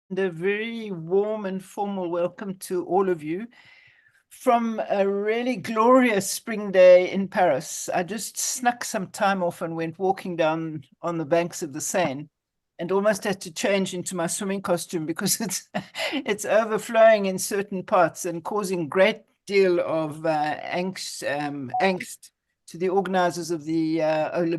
A very warm and formal welcome to all of you from a really glorious spring day in Paris. I just snuck some time off and went walking down on the banks of the Seine and almost had to change into my swimming costume because it's overflowing in certain parts and causing great deal of angst to the organizers of the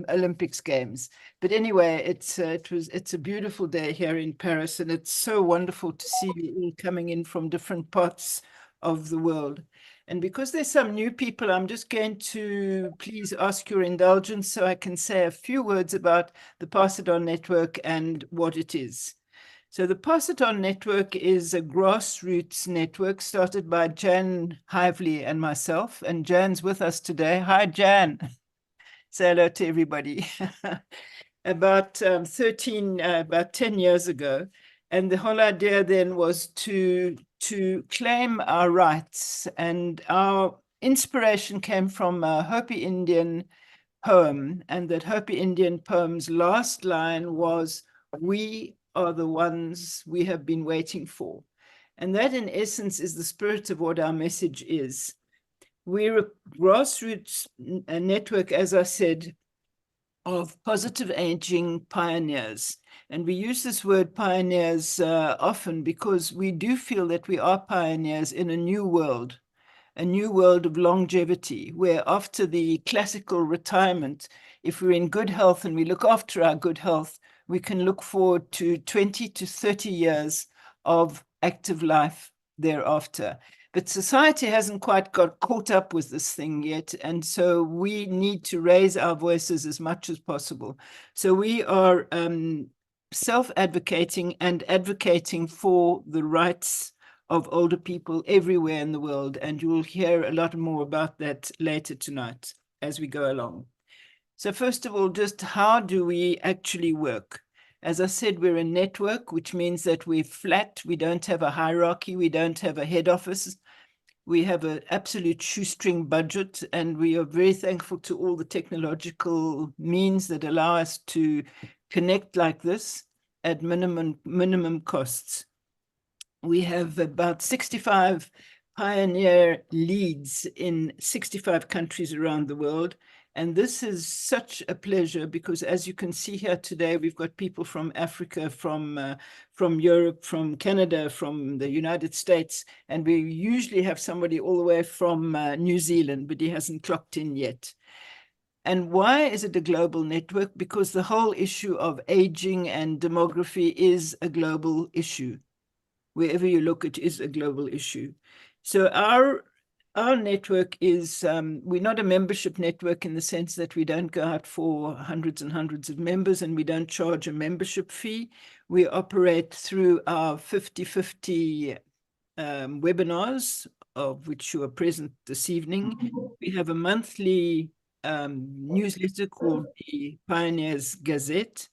Olympics Games. But anyway, it's a beautiful day here in Paris, and it's so wonderful to see you all coming in from different parts of the world. And because there's some new people, I'm just going to please ask your indulgence so I can say a few words about the Pass It On Network and what it is. So the Pass It On Network is a grassroots network started by Jan Hively and myself, and Jan's with us today. Hi, Jan. Say hello to everybody. About 10 years ago. And the whole idea then was to claim our rights. And our inspiration came from a Hopi Indian poem. And that Hopi Indian poem's last line was, "We are the ones we have been waiting for." And that in essence is the spirit of what our message is. We're a grassroots network, as I said, of positive aging pioneers. And we use this word pioneers often because we do feel that we are pioneers in a new world of longevity, where after the classical retirement, if we're in good health and we look after our good health, we can look forward to 20 to 30 years of active life thereafter. But society hasn't quite got caught up with this thing yet. And so we need to raise our voices as much as possible. So we are self-advocating and advocating for the rights of older people everywhere in the world. And you will hear a lot more about that later tonight as we go along. So first of all, just how do we actually work? As I said, we're a network, which means that we're flat. We don't have a hierarchy. We don't have a head office. We have an absolute shoestring budget, and we are very thankful to all the technological means that allow us to connect like this at minimum costs. We have about 65 pioneer leads in 65 countries around the world. And this is such a pleasure because, as you can see here today, we've got people from Africa, from Europe, from Canada, from the United States, and we usually have somebody all the way from New Zealand, but he hasn't clocked in yet. And why is it a global network? Because the whole issue of aging and demography is a global issue. Wherever you look, it is a global issue. So our network is, we're not a membership network in the sense that we don't go out for hundreds and hundreds of members and we don't charge a membership fee. We operate through our 50/50 webinars, of which you are present this evening. We have a monthly newsletter called the Pioneers Gazette.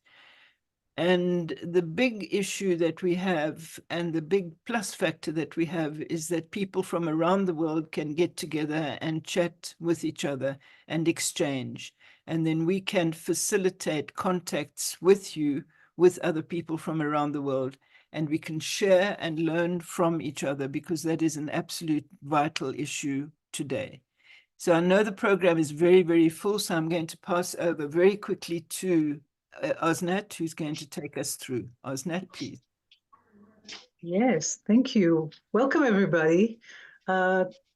And the big issue that we have, and the big plus factor that we have, is that people from around the world can get together and chat with each other and exchange. And then we can facilitate contacts with you, with other people from around the world. And we can share and learn from each other because that is an absolute vital issue today. So I know the program is very, very full, so I'm going to pass over very quickly to Osnat, who's going to take us through. Osnat, please. Yes, thank you. Welcome, everybody.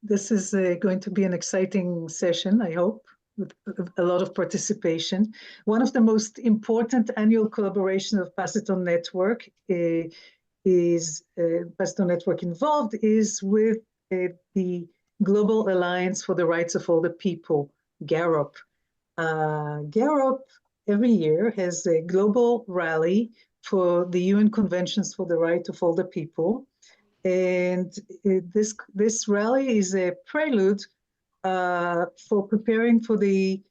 This is going to be an exciting session, I hope, with a lot of participation. One of the most important annual collaborations of Pass It On Network Pass It On Network involved is with the Global Alliance for the Rights of Older People, GAROP. GAROP every year has a global rally for the UN Conventions for the Right of Older People. And this rally is a prelude for preparing for the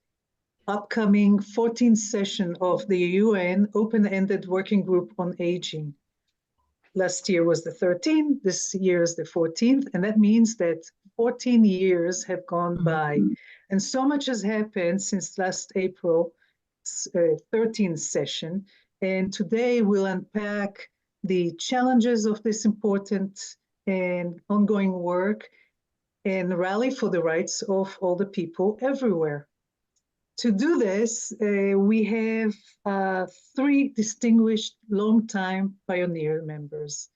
upcoming 14th session of the UN Open-Ended Working Group on Aging. Last year was the 13th, this year is the 14th, and that means that 14 years have gone by. And so much has happened since last April 13th session. And today we'll unpack the challenges of this important and ongoing work and rally for the rights of all the people everywhere. To do this, we have 3 distinguished longtime pioneer members.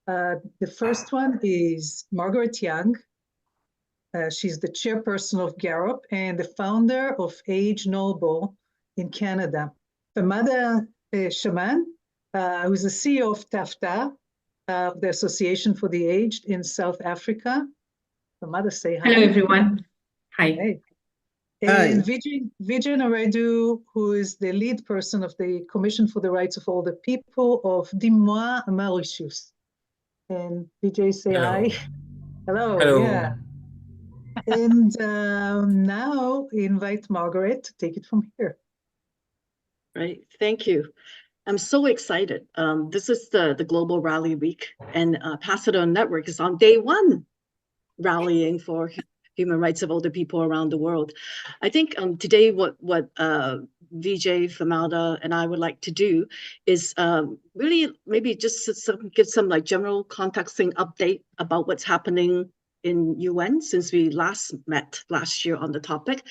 The first one is Margaret Young. She's the chairperson of GAROP and the founder of Age Noble in Canada. Femada Shamam, who's the CEO of TAFTA, the Association for the Aged in South Africa. Femada, say hi. Hello, everyone. Hi. Hey. And Vijay Naraidoo, who is the lead person of the Commission for the Rights of Older People of Dimois, Mauritius. And Vijay, say hi. Hello. Hello. Yeah. And now invite Margaret to take it from here. Right. Thank you. I'm so excited. This is the Global Rally Week, and Pasadena Network is on day 1 rallying for human rights of older people around the world. I think today what Vijay, Femada, and I would like to do is really maybe just give some like general contexting update about what's happening in UN since we last met last year on the topic,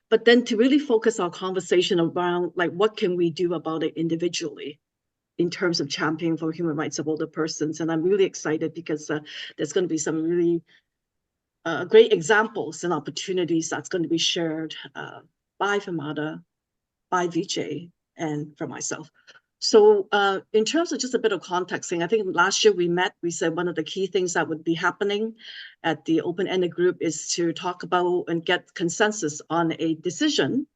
but then to really focus our conversation around like what can we do about it individually in terms of championing for human rights of older persons. And I'm really excited because there's going to be some really great examples and opportunities that's going to be shared by Femada, by Vijay, and for myself. So in terms of just a bit of contexting, I think last year we said one of the key things that would be happening at the open-ended group is to talk about and get consensus on a decision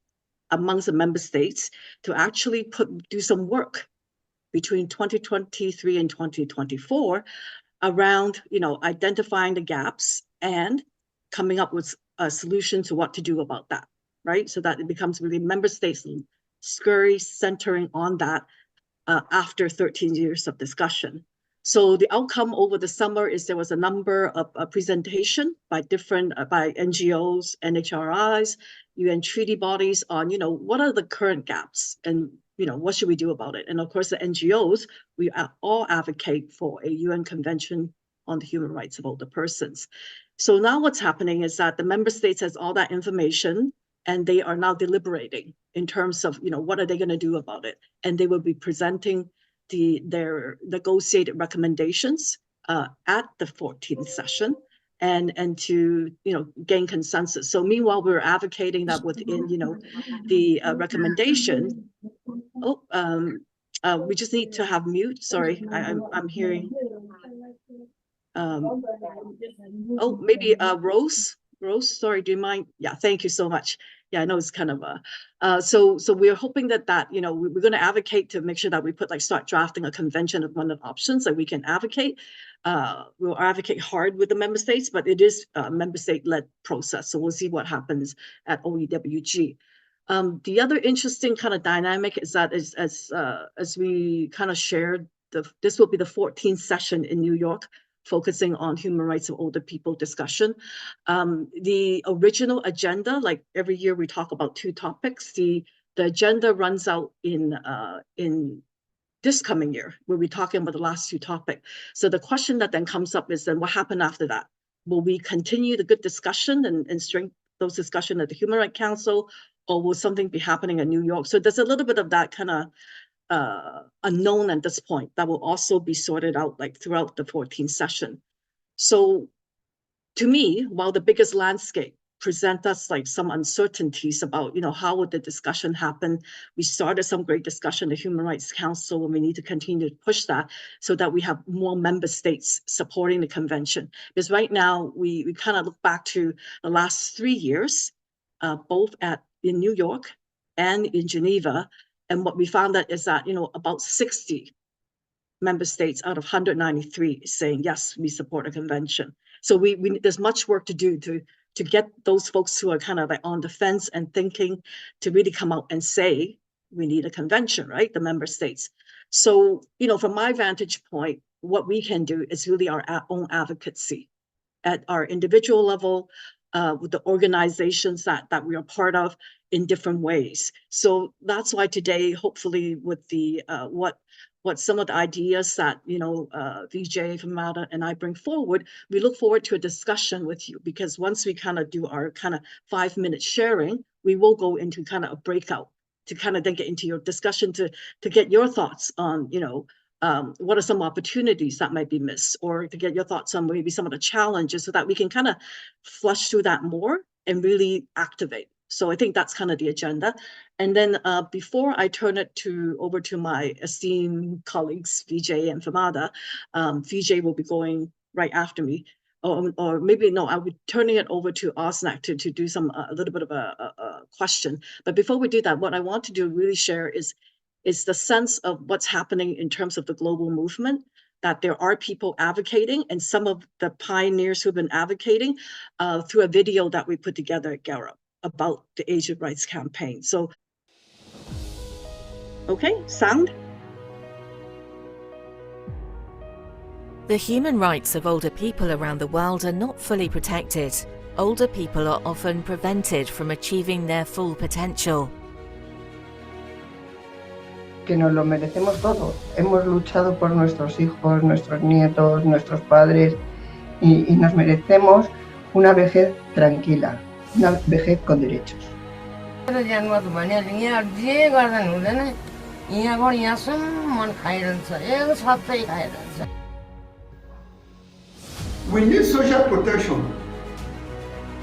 amongst the member states to actually do some work between 2023 and 2024 around, identifying the gaps and coming up with a solution to what to do about that, right? So that it becomes really member states scurry centering on that after 13 years of discussion. So the outcome over the summer is there was a number of presentation by by NGOs, NHRIs, UN treaty bodies on, what are the current gaps and, what should we do about it? And of course, the NGOs, we all advocate for a UN convention on the human rights of older persons. So now what's happening is that the member states has all that information and they are now deliberating in terms of, what are they going to do about it? And they will be presenting their negotiated recommendations at the 14th session and to, gain consensus. So meanwhile, we're advocating that within, the recommendation. We just need to have mute. Sorry, I'm hearing. Maybe Rose, sorry, do you mind? Yeah, thank you so much. Yeah, I know it's kind of so we're hoping that we're going to advocate to make sure that we start drafting a convention of one of the options that we can advocate. We'll advocate hard with the member states, but it is a member state-led process. So we'll see what happens at OEWG. The other interesting kind of dynamic is that as we kind of shared, this will be the 14th session in New York, focusing on human rights of older people discussion. The original agenda, like every year we talk about 2 topics. The agenda runs out in this coming year, where we're talking about the last 2 topics. So the question that then comes up is then what happened after that? Will we continue the good discussion and strengthen those discussions at the Human Rights Council, or will something be happening in New York? So there's a little bit of that kind of unknown at this point that will also be sorted out throughout the 14th session. So to me, while the biggest landscape present us some uncertainties about, how would the discussion happen? We started some great discussion at the Human Rights Council, and we need to continue to push that so that we have more member states supporting the convention. Because right now, we kind of look back to the last 3 years, both in New York and in Geneva. And what we found that is that, about 60 member states out of 193 is saying, yes, we support a convention. So there's much work to do to get those folks who are kind of on the fence and thinking to really come out and say, we need a convention, right? The member states. So, from my vantage point, what we can do is really our own advocacy at our individual level, with the organizations that we are part of, in different ways. So that's why today, hopefully, with the what some of the ideas that Vijay, Femada, and I bring forward, we look forward to a discussion with you, because once we kind of do our kind of 5-minute sharing, we will go into kind of a breakout to kind of then get into your discussion to get your thoughts on what are some opportunities that might be missed, or to get your thoughts on maybe some of the challenges, so that we can kind of flush through that more and really activate. So I think that's kind of the agenda. And then before I turn it over to my esteemed colleagues, Vijay and Femada, Vijay will be going right after me. Or maybe no, I'll be turning it over to Osnak to do a little bit of a question. But before we do that, what I want to do really share is the sense of what's happening in terms of the global movement, that there are people advocating, and some of the pioneers who've been advocating through a video that we put together at Garab about the Age of Rights campaign. So, okay, sound? The human rights of older people around the world are not fully protected. Older people are often prevented from achieving their full potential. Que nos lo merecemos todo. Hemos luchado por nuestros hijos, nuestros nietos, nuestros padres, y nos merecemos una vejez tranquila, una vejez con derechos. We need social protection.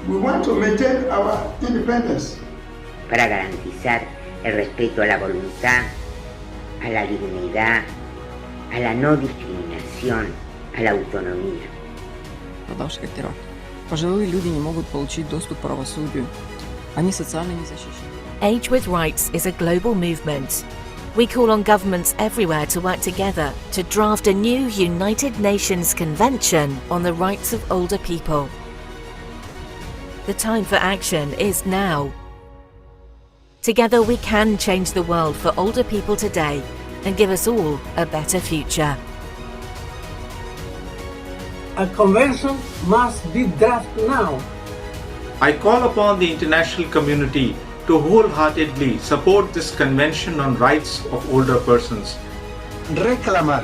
We want to maintain our independence. Para garantizar el respeto a la voluntad, a la dignidad, a la no discriminación, a la autonomия. Продолжать террор. Пожилые люди не могут получить доступ к правосудию. Они социально не защищены. Age with Rights is a global movement. We call on governments everywhere to work together to draft a new United Nations Convention on the rights of older people. The time for action is now. Together we can change the world for older people today and give us all a better future. A convention must be drafted now. I call upon the international community to wholeheartedly support this Convention on Rights of Older Persons. Reclamar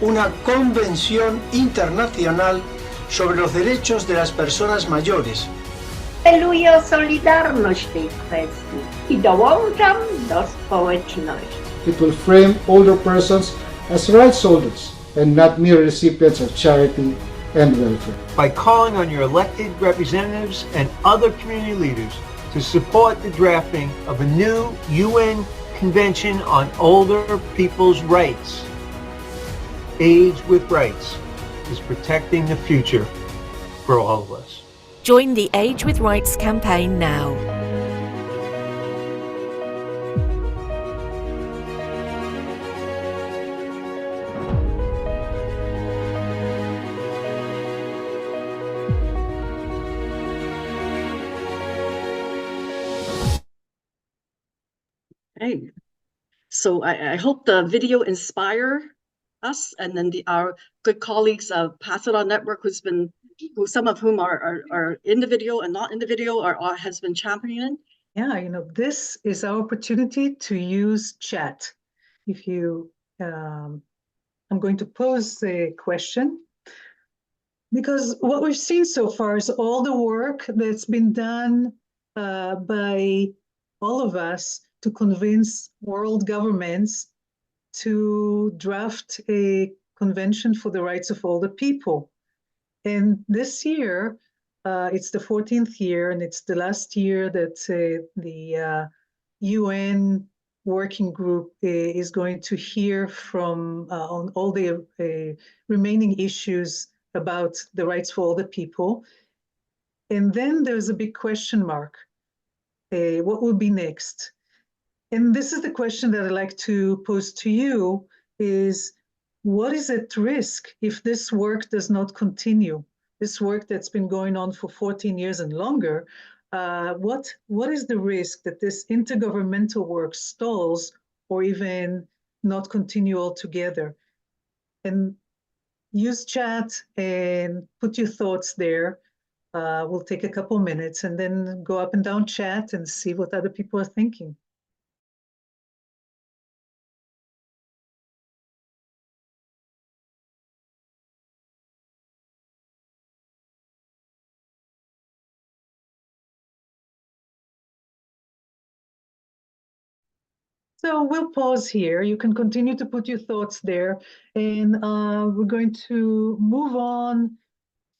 una convención internacional sobre los derechos de las personas mayores. Apeluję o solidarność w tej kwestii i dołączam do społeczności. It will frame older persons as rights holders and not mere recipients of charity and welfare. By calling on your elected representatives and other community leaders to support the drafting of a new UN Convention on Older People's Rights. Age with Rights is protecting the future for all of us. Join the Age with Rights campaign now. Hey, so I hope the video inspire us, and then our good colleagues of Pass It On Network, some of whom are in the video and not in the video, or has been championing. Yeah, this is our opportunity to use chat. If you, I'm going to pose a question, because what we've seen so far is all the work that's been done by all of us to convince world governments to draft a convention for the rights of older people. And this year, it's the 14th year, and it's the last year that the UN working group is going to hear from on all the remaining issues about the rights for older people. And then there's a big question mark. What will be next? And this is the question that I'd like to pose to you, is what is at risk if this work does not continue? This work that's been going on for 14 years and longer, what is the risk that this intergovernmental work stalls or even not continue altogether? And use chat and put your thoughts there. We'll take a couple minutes and then go up and down chat and see what other people are thinking. So we'll pause here. You can continue to put your thoughts there. And we're going to move on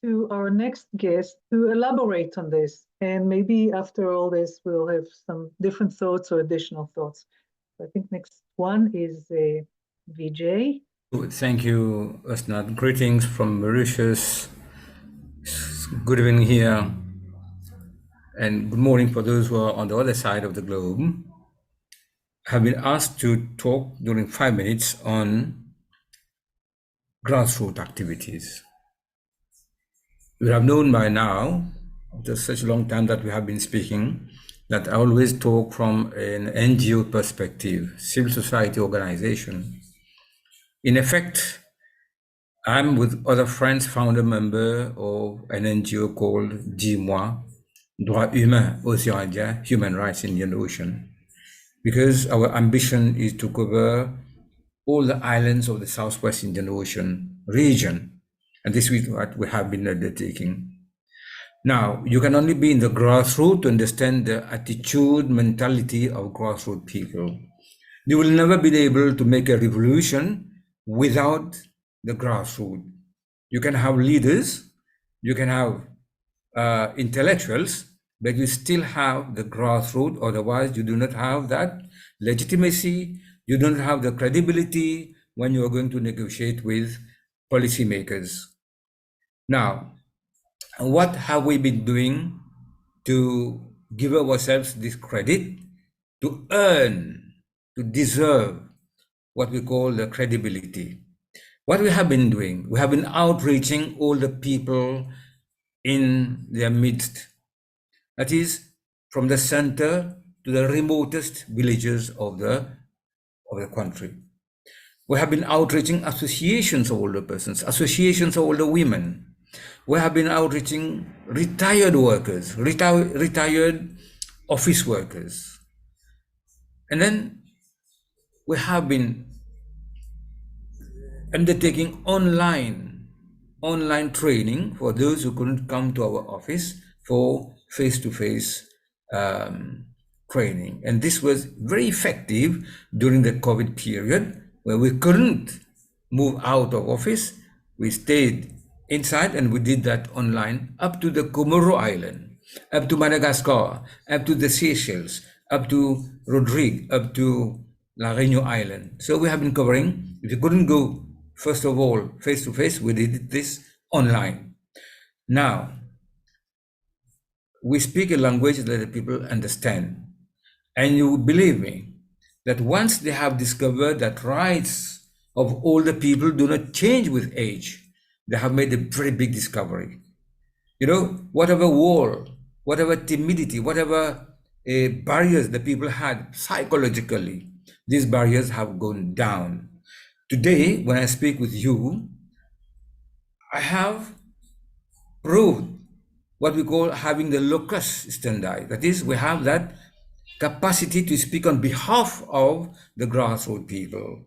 to our next guest to elaborate on this. And maybe after all this, we'll have some different thoughts or additional thoughts. I think next one is Vijay. Thank you, Asnat. Greetings from Mauritius. Good evening here. And good morning for those who are on the other side of the globe. I have been asked to talk during 5 minutes on grassroots activities. We have known by now, after such a long time that we have been speaking, that I always talk from an NGO perspective, civil society organization. In effect, I'm with other friends, founder member of an NGO called Dis-moi, Droits Humains Océan Indien, Human Rights in the Indian Ocean, because our ambition is to cover all the islands of the Southwest Indian Ocean region. And this is what we have been undertaking. Now, you can only be in the grassroots to understand the attitude, mentality of grassroots people. You will never be able to make a revolution without the grassroots. You can have leaders, you can have intellectuals, but you still have the grassroots. Otherwise, you do not have that legitimacy, you don't have the credibility when you are going to negotiate with policymakers. Now, what have we been doing to give ourselves this credit, to earn, to deserve what we call the credibility? What we have been doing, we have been outreaching all the people in their midst. That is, from the center to the remotest villages of the country. We have been outreaching associations of older persons, associations of older women. We have been outreaching retired workers, retired office workers. And then we have been undertaking online training for those who couldn't come to our office for face-to-face training. And this was very effective during the COVID period, where we couldn't move out of office. We stayed inside and we did that online up to the Comoro Island, up to Madagascar, up to the Seychelles, up to Rodrigue, up to La Réunion Island. So we have been covering. If you couldn't go, first of all, face-to-face, we did this online. Now, we speak a language that the people understand. And you believe me, that once they have discovered that rights of older people do not change with age, they have made a very big discovery. You know, whatever wall, whatever timidity, whatever barriers the people had psychologically, these barriers have gone down. Today, when I speak with you, I have proved what we call having the locus standi. That is, we have that capacity to speak on behalf of the grassroots people.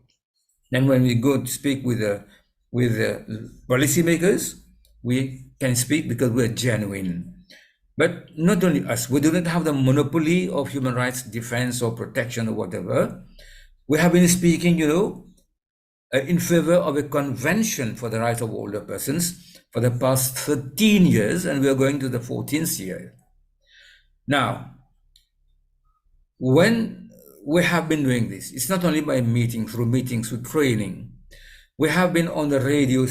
Then when we go to speak with the policymakers, we can speak because we are genuine. But not only us, we do not have the monopoly of human rights defense or protection or whatever. We have been speaking, you know, in favor of a convention for the rights of older persons for the past 13 years, and we are going to the 14th year. Now, when we have been doing this, it's not only by meetings, through training. We have been on the radio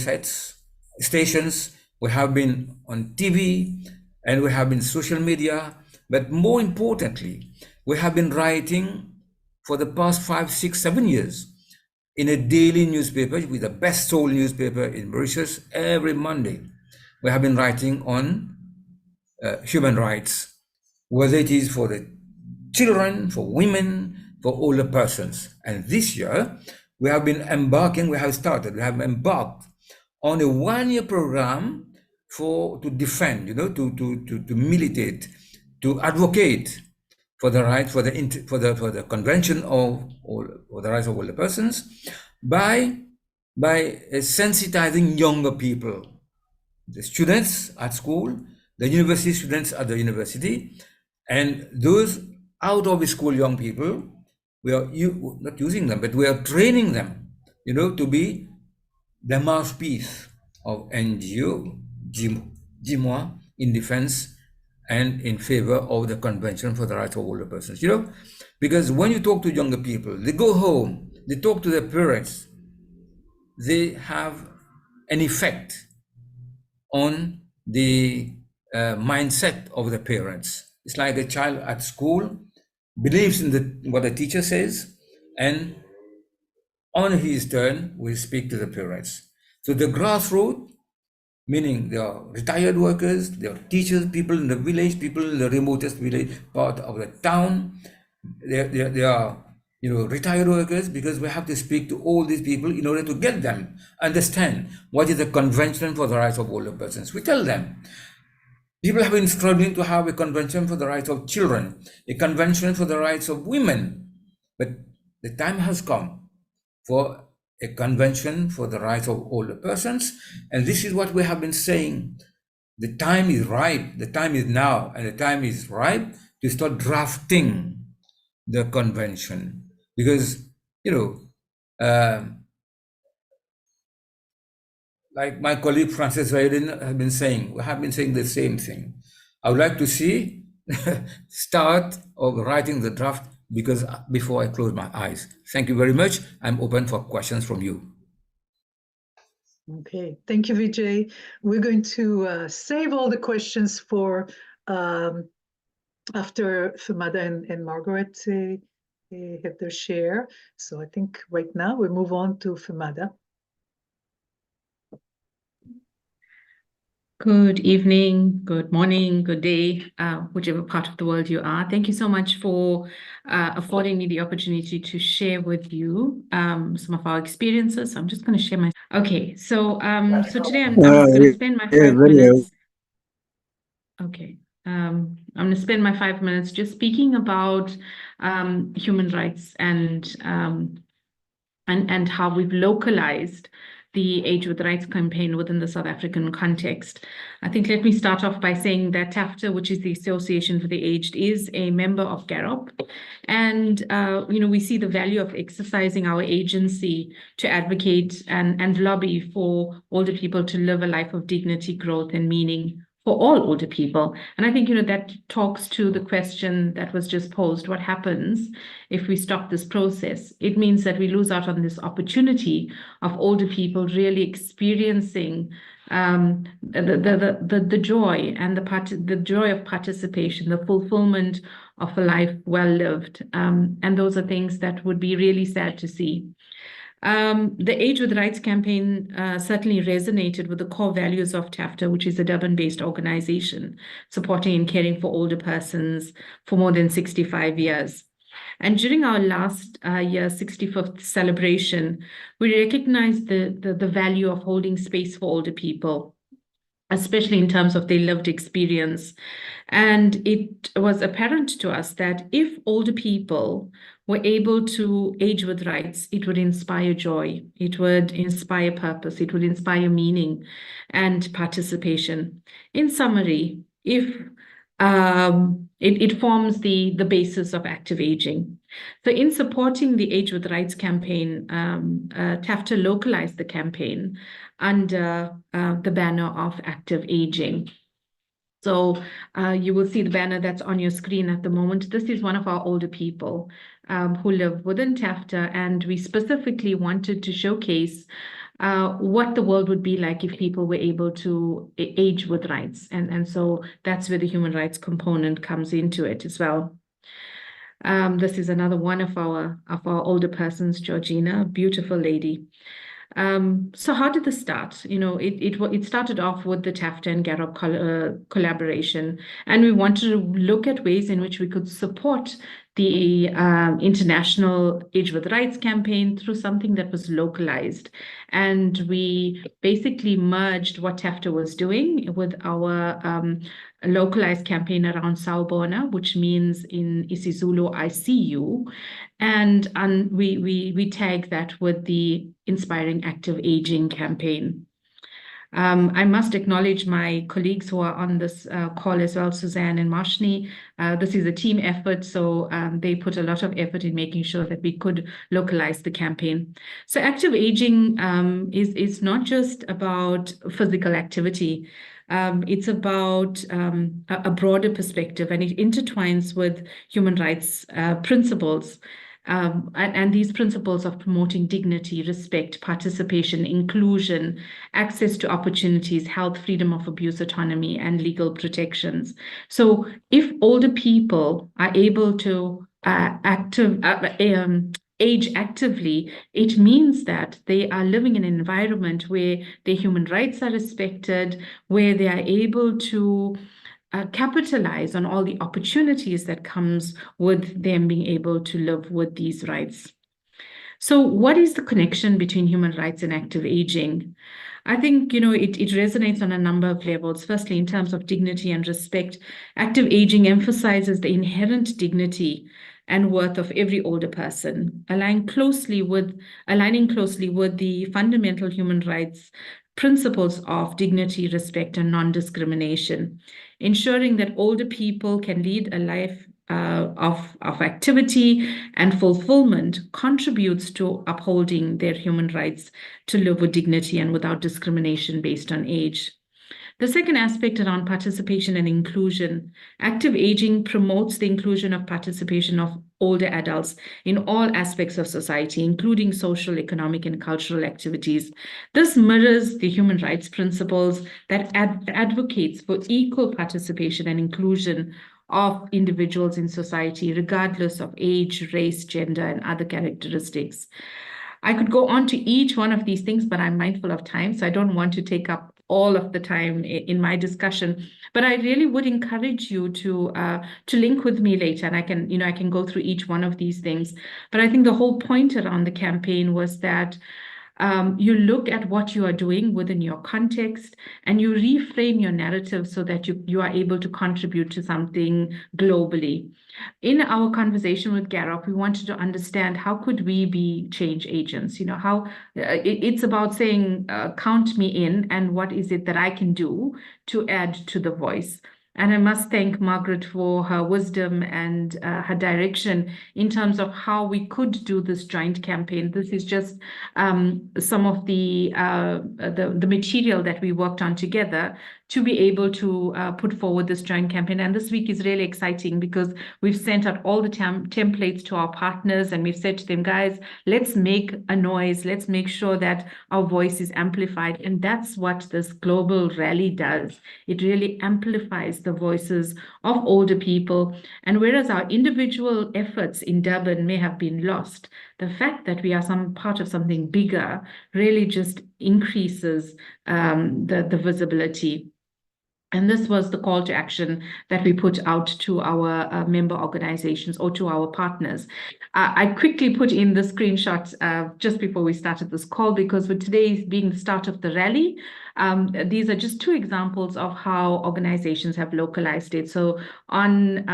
stations, we have been on TV, and we have been social media, but more importantly, we have been writing for the past 5, 6, 7 years in a daily newspaper, with the best sold newspaper in Mauritius every Monday. We have been writing on human rights, whether it is for the children, for women, for older persons. And this year, we have embarked on a 1-year program to defend, to militate, to advocate for the rights, for the Convention for the rights of older persons, by sensitizing younger people, the students at school, the university students at the university, and those out of school young people. We are not using them, but we are training them, to be the mouthpiece of NGO, GIMOA, in defense and in favor of the Convention for the Rights of Older Persons. Because when you talk to younger people, they go home, they talk to their parents, they have an effect on the mindset of the parents. It's like a child at school believes in what the teacher says, and on his turn will speak to the parents. So the grassroots, meaning they are retired workers, they are teachers, people in the village, people in the remotest village part of the town, they are retired workers, because we have to speak to all these people in order to get them understand what is the Convention for the Rights of Older Persons. We tell them, people have been struggling to have a convention for the rights of children, a convention for the rights of women, but the time has come for a convention for the rights of older persons, and this is what we have been saying. The time is ripe, the time is now, and the time is ripe to start drafting the convention, because like my colleague Francis Raiden has been saying, we have been saying the same thing. I would like to see start of writing the draft before I close my eyes. Thank you very much. I'm open for questions from you. Okay, thank you, Vijay. We're going to save all the questions for after Femada and Margaret have their share. So I think right now we move on to Femada. Good evening, good morning, good day, whichever part of the world you are. Thank you so much for affording me the opportunity to share with you some of our experiences. I'm just going to share my... Okay, so today I'm going to spend my 5 minutes... Okay, I'm going to spend my 5 minutes just speaking about human rights and how we've localized the Age with Rights campaign within the South African context. I think let me start off by saying that TAFTA, which is the Association for the Aged, is a member of GAROP. And, we see the value of exercising our agency to advocate and lobby for older people to live a life of dignity, growth, and meaning for all older people. And I think, that talks to the question that was just posed. What happens if we stop this process? It means that we lose out on this opportunity of older people really experiencing the joy and the joy of participation, the fulfillment of a life well lived. And those are things that would be really sad to see. The Age with Rights campaign certainly resonated with the core values of TAFTA, which is a Durban-based organization supporting and caring for older persons for more than 65 years. And during our last year's 65th celebration, we recognized the value of holding space for older people, especially in terms of their lived experience. And it was apparent to us that if older people were able to age with rights, it would inspire joy, it would inspire purpose, it would inspire meaning and participation. In summary, if it forms the basis of active aging. So in supporting the Age with Rights campaign, TAFTA localized the campaign under the banner of active aging. So you will see the banner that's on your screen at the moment. This is one of our older people who live within TAFTA, and we specifically wanted to showcase what the world would be like if people were able to age with rights. And so that's where the human rights component comes into it as well. This is another one of our older persons, Georgina, a beautiful lady. So how did this start? It started off with the TAFTA and GAROP collaboration, and we wanted to look at ways in which we could support the International Age with Rights campaign through something that was localized. And we basically merged what TAFTA was doing with our localized campaign around Sawubona, which means in isiZulu, I see you. And we tagged that with the Inspiring Active Aging campaign. I must acknowledge my colleagues who are on this call as well, Suzanne and Marshni. This is a team effort, so they put a lot of effort in making sure that we could localize the campaign. So active aging is not just about physical activity. It's about a broader perspective, and it intertwines with human rights principles. And these principles of promoting dignity, respect, participation, inclusion, access to opportunities, health, freedom of abuse, autonomy, and legal protections. So if older people are able to age actively, it means that they are living in an environment where their human rights are respected, where they are able to capitalize on all the opportunities that comes with them being able to live with these rights. So what is the connection between human rights and active aging? I think, it resonates on a number of levels. Firstly, in terms of dignity and respect, active aging emphasizes the inherent dignity and worth of every older person, aligning closely with the fundamental human rights principles of dignity, respect, and non-discrimination, ensuring that older people can lead a life of activity and fulfillment contributes to upholding their human rights to live with dignity and without discrimination based on age. The second aspect around participation and inclusion, active aging promotes the inclusion of participation of older adults in all aspects of society, including social, economic, and cultural activities. This mirrors the human rights principles that advocates for equal participation and inclusion of individuals in society, regardless of age, race, gender, and other characteristics. I could go on to each one of these things, but I'm mindful of time, so I don't want to take up all of the time in my discussion. But I really would encourage you to link with me later, and I can go through each one of these things. But I think the whole point around the campaign was that you look at what you are doing within your context and you reframe your narrative so that you are able to contribute to something globally. In our conversation with Garop, we wanted to understand how could we be change agents? How it's about saying, count me in, and what is it that I can do to add to the voice. And I must thank Margaret for her wisdom and her direction in terms of how we could do this joint campaign. This is just some of the material that we worked on together to be able to put forward this joint campaign. And this week is really exciting because we've sent out all the templates to our partners, and we've said to them, guys, let's make a noise. Let's make sure that our voice is amplified. And that's what this global rally does. It really amplifies the voices of older people. And whereas our individual efforts in Durban may have been lost, the fact that we are some part of something bigger really just increases the visibility. And this was the call to action that we put out to our member organizations or to our partners. I quickly put in the screenshot just before we started this call, because with today being the start of the rally, these are just two examples of how organizations have localized it. So on,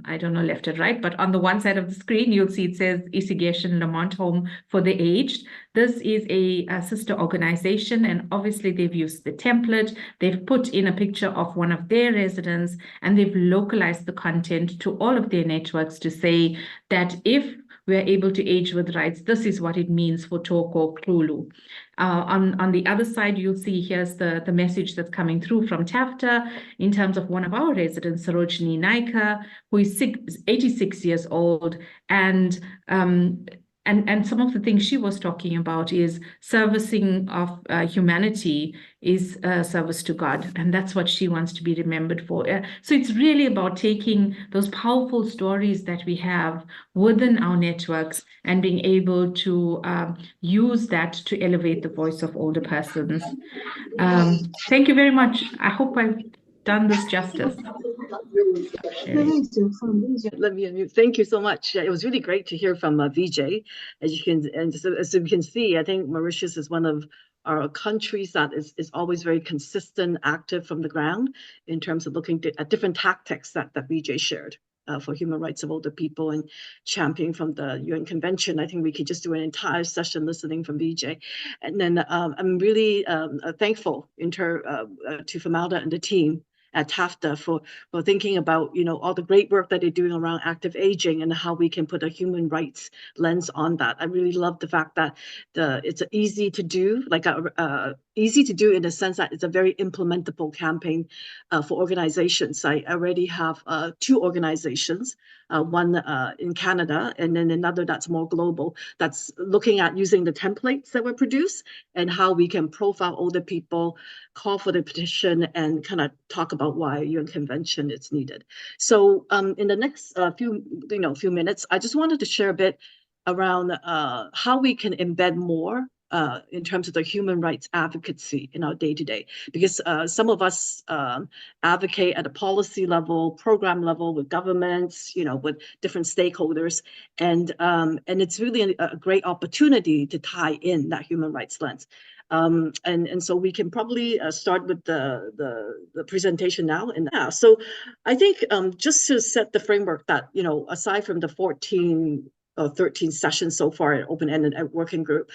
I don't know left or right, but on the one side of the screen, you'll see it says Isigestion Lamont Home for the Aged. This is a sister organization, and obviously they've used the template. They've put in a picture of one of their residents, and they've localized the content to all of their networks to say that if we are able to age with rights, this is what it means for Toko Krulu. On the other side, you'll see here's the message that's coming through from TAFTA in terms of one of our residents, Sarojini Naika, who is 86 years old, and some of the things she was talking about is servicing of humanity is service to God, and that's what she wants to be remembered for. So it's really about taking those powerful stories that we have within our networks and being able to use that to elevate the voice of older persons. Thank you very much. I hope I've done this justice. Let me unmute. Thank you so much. It was really great to hear from Vijay. As you can see, I think Mauritius is one of our countries that is always very consistent, active from the ground in terms of looking at different tactics that Vijay shared for human rights of older people and championing from the UN Convention. I think we could just do an entire session listening from Vijay. And then I'm really thankful to Femada and the team at TAFTA for thinking about, all the great work that they're doing around active aging and how we can put a human rights lens on that. I really love the fact that it's easy to do, easy to do in the sense that it's a very implementable campaign for organizations. I already have 2 organizations, one in Canada and then another that's more global, that's looking at using the templates that were produced and how we can profile older people, call for the petition, and kind of talk about why UN Convention is needed. So in the next few minutes, I just wanted to share a bit around how we can embed more in terms of the human rights advocacy in our day-to-day, because some of us advocate at a policy level, program level with governments, with different stakeholders, and it's really a great opportunity to tie in that human rights lens. And so we can probably start with the presentation now. So I think just to set the framework that, aside from the 14 or 13 sessions so far at open-ended working group,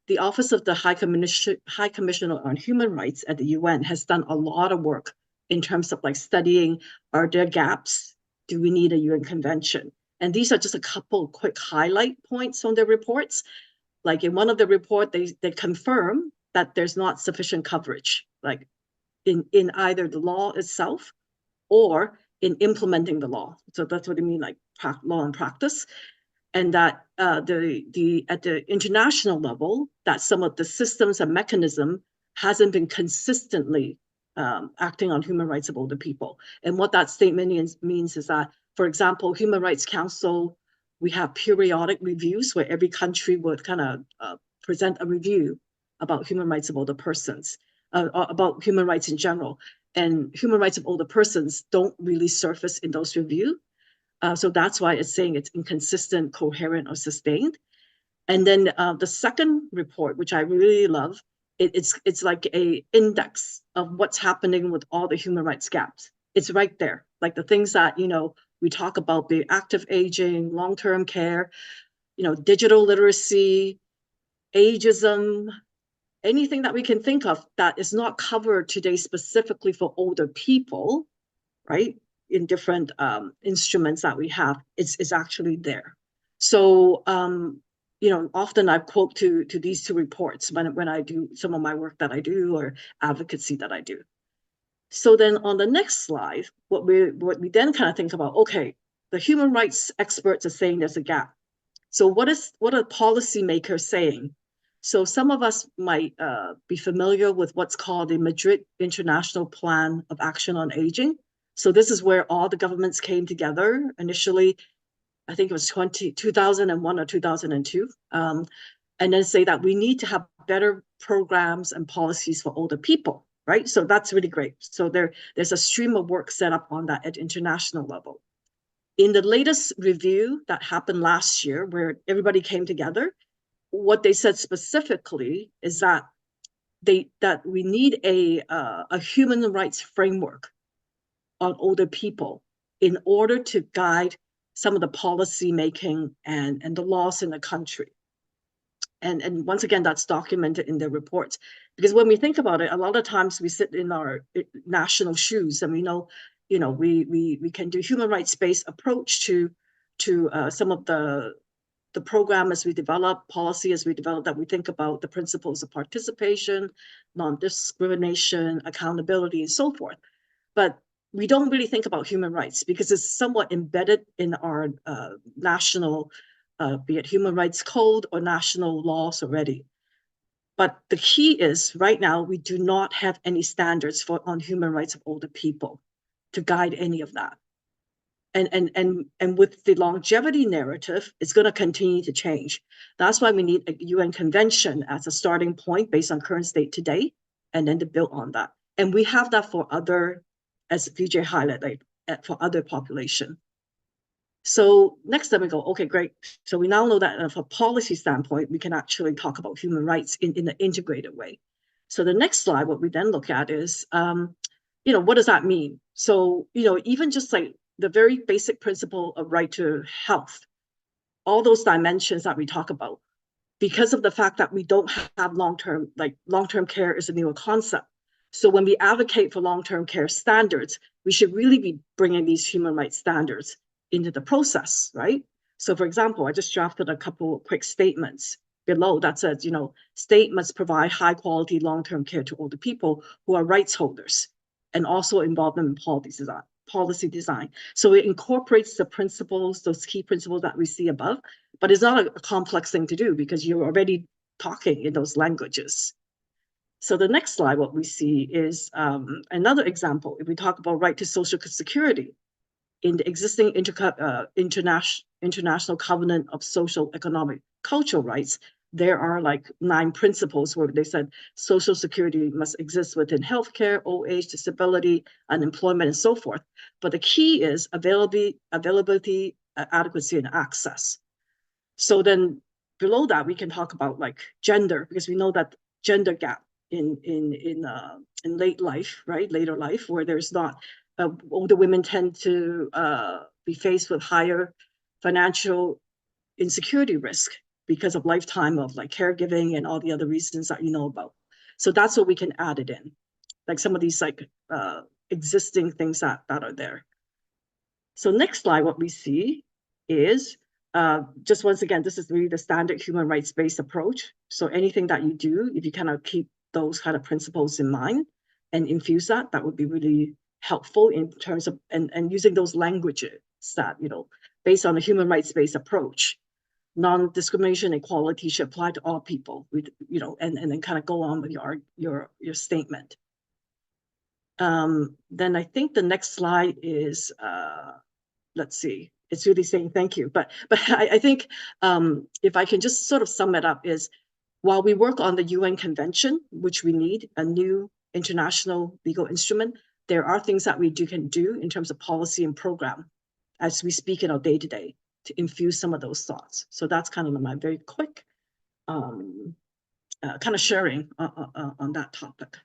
the Office of the High Commissioner on Human Rights at the UN has done a lot of work in terms of studying, are there gaps? Do we need a UN convention? And these are just a couple quick highlight points from their reports. Like in one of the report, they confirm that there's not sufficient coverage, like in either the law itself or in implementing the law. So that's what I mean, like law and practice. And that at the international level, that some of the systems and mechanism hasn't been consistently acting on human rights of older people. And what that statement means is that, for example, Human Rights Council, we have periodic reviews where every country would kind of present a review about human rights of older persons, about human rights in general. And human rights of older persons don't really surface in those reviews. So that's why it's saying it's inconsistent, coherent, or sustained. And then the second report, which I really love, it's like a index of what's happening with all the human rights gaps. It's right there, like the things that, we talk about, the active aging, long-term care, digital literacy, ageism, anything that we can think of that is not covered today specifically for older people, right? In different instruments that we have, is actually there. So, often I quote to these 2 reports when I do some of my work that I do or advocacy that I do. So then on the next slide, what we then kind of think about, okay, the human rights experts are saying there's a gap. So what are policymakers saying? So some of us might be familiar with what's called the Madrid International Plan of Action on Aging. So this is where all the governments came together initially. I think it was 2001 or 2002, and then say that we need to have better programs and policies for older people, right? So that's really great. So there's a stream of work set up on that at international level. In the latest review that happened last year, where everybody came together, what they said specifically is that we need a human rights framework on older people in order to guide some of the policy making and the laws in the country. And once again, that's documented in the reports. Because when we think about it, a lot of times we sit in our national shoes and we know, we can do human rights-based approach to some of the program as we develop, policy as we develop, that we think about the principles of participation, non-discrimination, accountability, and so forth. But we don't really think about human rights because it's somewhat embedded in our national, be it human rights code or national laws already. But the key is right now, we do not have any standards on human rights of older people to guide any of that. And with the longevity narrative, it's going to continue to change. That's why we need a UN convention as a starting point based on current state today, and then to build on that. And we have that for other, as Vijay highlighted, like for other population. So next time we go, okay, great. So we now know that from a policy standpoint, we can actually talk about human rights in an integrated way. So the next slide, what we then look at is, what does that mean? So, even just like the very basic principle of right to health, all those dimensions that we talk about, because of the fact that we don't have long-term care is a newer concept. So when we advocate for long-term care standards, we should really be bringing these human rights standards into the process, right? So for example, I just drafted a couple of quick statements below that says, state must provide high quality long-term care to older people who are rights holders and also involve them in policy design. So it incorporates the principles, those key principles that we see above, but it's not a complex thing to do because you're already talking in those languages. So the next slide, what we see is another example. If we talk about right to social security, in the existing international covenant of social, economic, cultural rights, there are like 9 principles where they said social security must exist within healthcare, old age, disability, unemployment, and so forth. But the key is availability, adequacy, and access. So then below that, we can talk about like gender, because we know that gender gap in later life, where there's not, older women tend to be faced with higher financial insecurity risk because of lifetime of like caregiving and all the other reasons that you know about. So that's what we can add it in, like some of these like existing things that are there. So next slide, what we see is just once again, this is really the standard human rights-based approach. So anything that you do, if you kind of keep those kind of principles in mind and infuse that would be really helpful in terms of, and using those languages that, based on a human rights-based approach, non-discrimination equality should apply to all people, and then kind of go on with your statement. Then I think the next slide is, let's see, it's really saying thank you. But I think if I can just sort of sum it up is, while we work on the UN Convention, which we need a new international legal instrument, there are things that we can do in terms of policy and program as we speak in our day-to-day to infuse some of those thoughts. So that's kind of my very quick kind of sharing on that topic.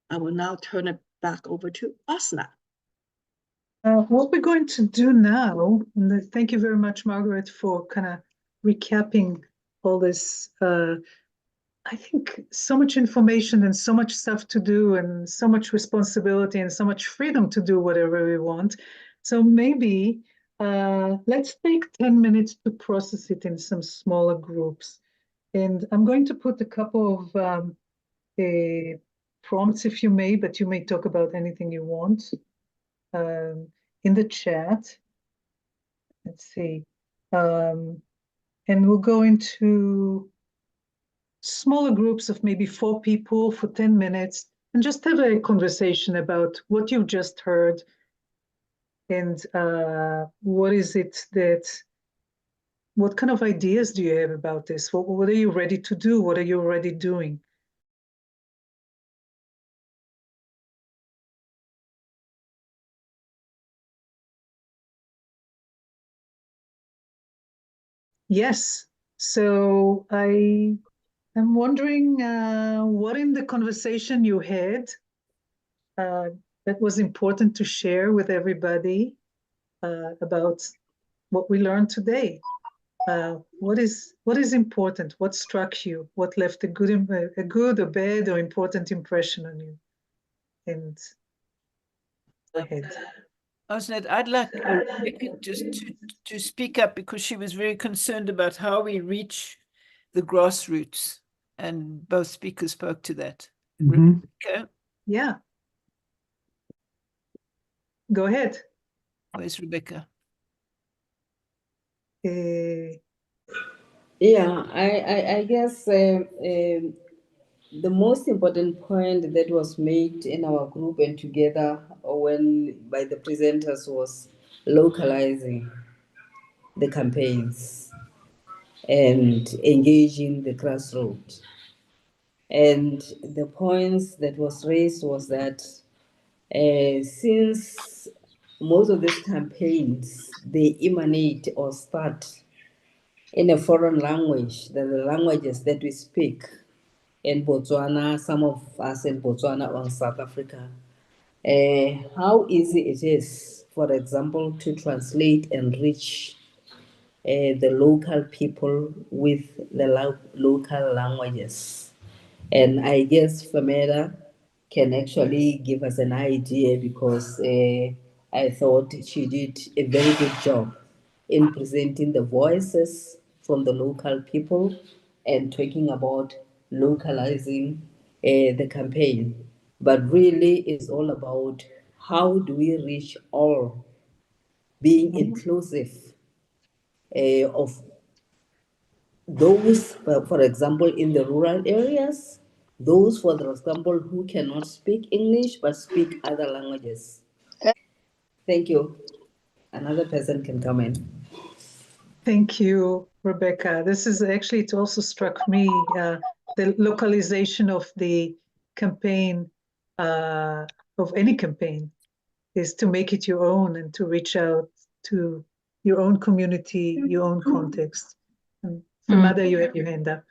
I will now turn it back over to Asna. What we're going to do now, and thank you very much, Margaret, for kind of recapping all this. I think so much information and so much stuff to do and so much responsibility and so much freedom to do whatever we want. So maybe let's take 10 minutes to process it in some smaller groups. And I'm going to put a couple of prompts, if you may, but you may talk about anything you want in the chat. Let's see. And we'll go into smaller groups of maybe 4 people for 10 minutes and just have a conversation about what you just heard and what is it what kind of ideas do you have about this? What are you ready to do? What are you already doing? Yes, so I'm wondering what in the conversation you had that was important to share with everybody about what we learned today. What is important? What struck you? What left a good or bad or important impression on you? And go ahead. Osnet, I'd like Rebecca just to speak up, because she was very concerned about how we reach the grassroots, and both speakers spoke to that. Rebecca? Yeah. Go ahead. Where's Rebecca? Yeah, I guess the most important point that was made in our group and together by the presenters was localizing the campaigns and engaging the grassroots. And the points that was raised was that since most of these campaigns, they emanate or start in a foreign language, the languages that we speak in Botswana, some of us in Botswana or South Africa. How easy it is, for example, to translate and reach the local people with the local languages. And I guess Femada can actually give us an idea, because I thought she did a very good job in presenting the voices from the local people and talking about localizing the campaign. But really, it's all about how do we reach all, being inclusive of those, for example, in the rural areas, those, for example, who cannot speak English but speak other languages. Thank you. Another person can come in. Thank you, Rebecca. This is actually, it also struck me, the localization of the campaign, of any campaign, is to make it your own and to reach out to your own community, your own context. And Femada, you have your hand up.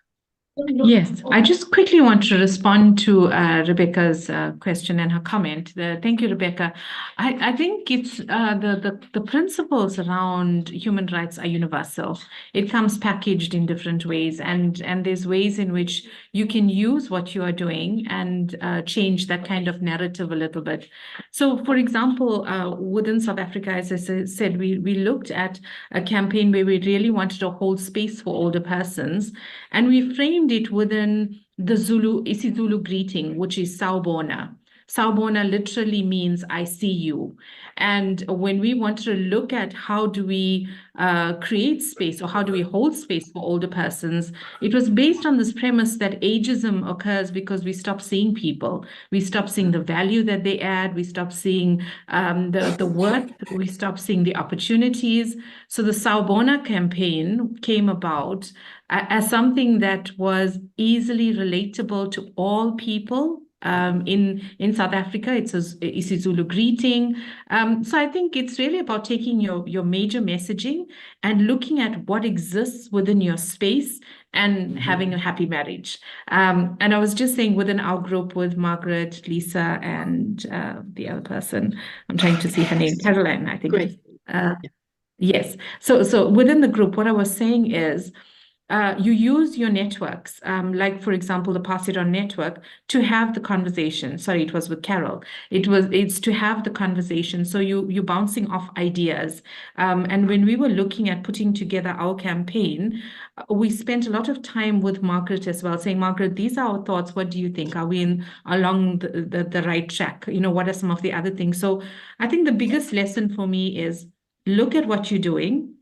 Yes, I just quickly want to respond to Rebecca's question and her comment. Thank you, Rebecca. I think it's the principles around human rights are universal. It comes packaged in different ways, and there's ways in which you can use what you are doing and change that kind of narrative a little bit. So, for example, within South Africa, as I said, we looked at a campaign where we really wanted to hold space for older persons, and we framed it within the isiZulu greeting, which is Sawubona. Sawubona literally means I see you. And when we wanted to look at how do we create space, or how do we hold space for older persons, it was based on this premise that ageism occurs because we stop seeing people. We stop seeing the value that they add. We stop seeing the worth. We stop seeing the opportunities. So the Sawubona campaign came about as something that was easily relatable to all people. In South Africa, it's isiZulu greeting. So I think it's really about taking your major messaging and looking at what exists within your space and having a happy marriage. And I was just saying, within our group with Margaret, Lisa, and the other person, I'm trying to see her name, Caroline, I think. Great. Yes. So within the group, what I was saying is, you use your networks, like, for example, the Pass It On network, to have the conversation. Sorry, it was with Carol. It's to have the conversation. So you're bouncing off ideas. And when we were looking at putting together our campaign, we spent a lot of time with Margaret as well, saying, Margaret, these are our thoughts. What do you think? Are we along the right track? What are some of the other things? So I think the biggest lesson for me is look at what you're doing,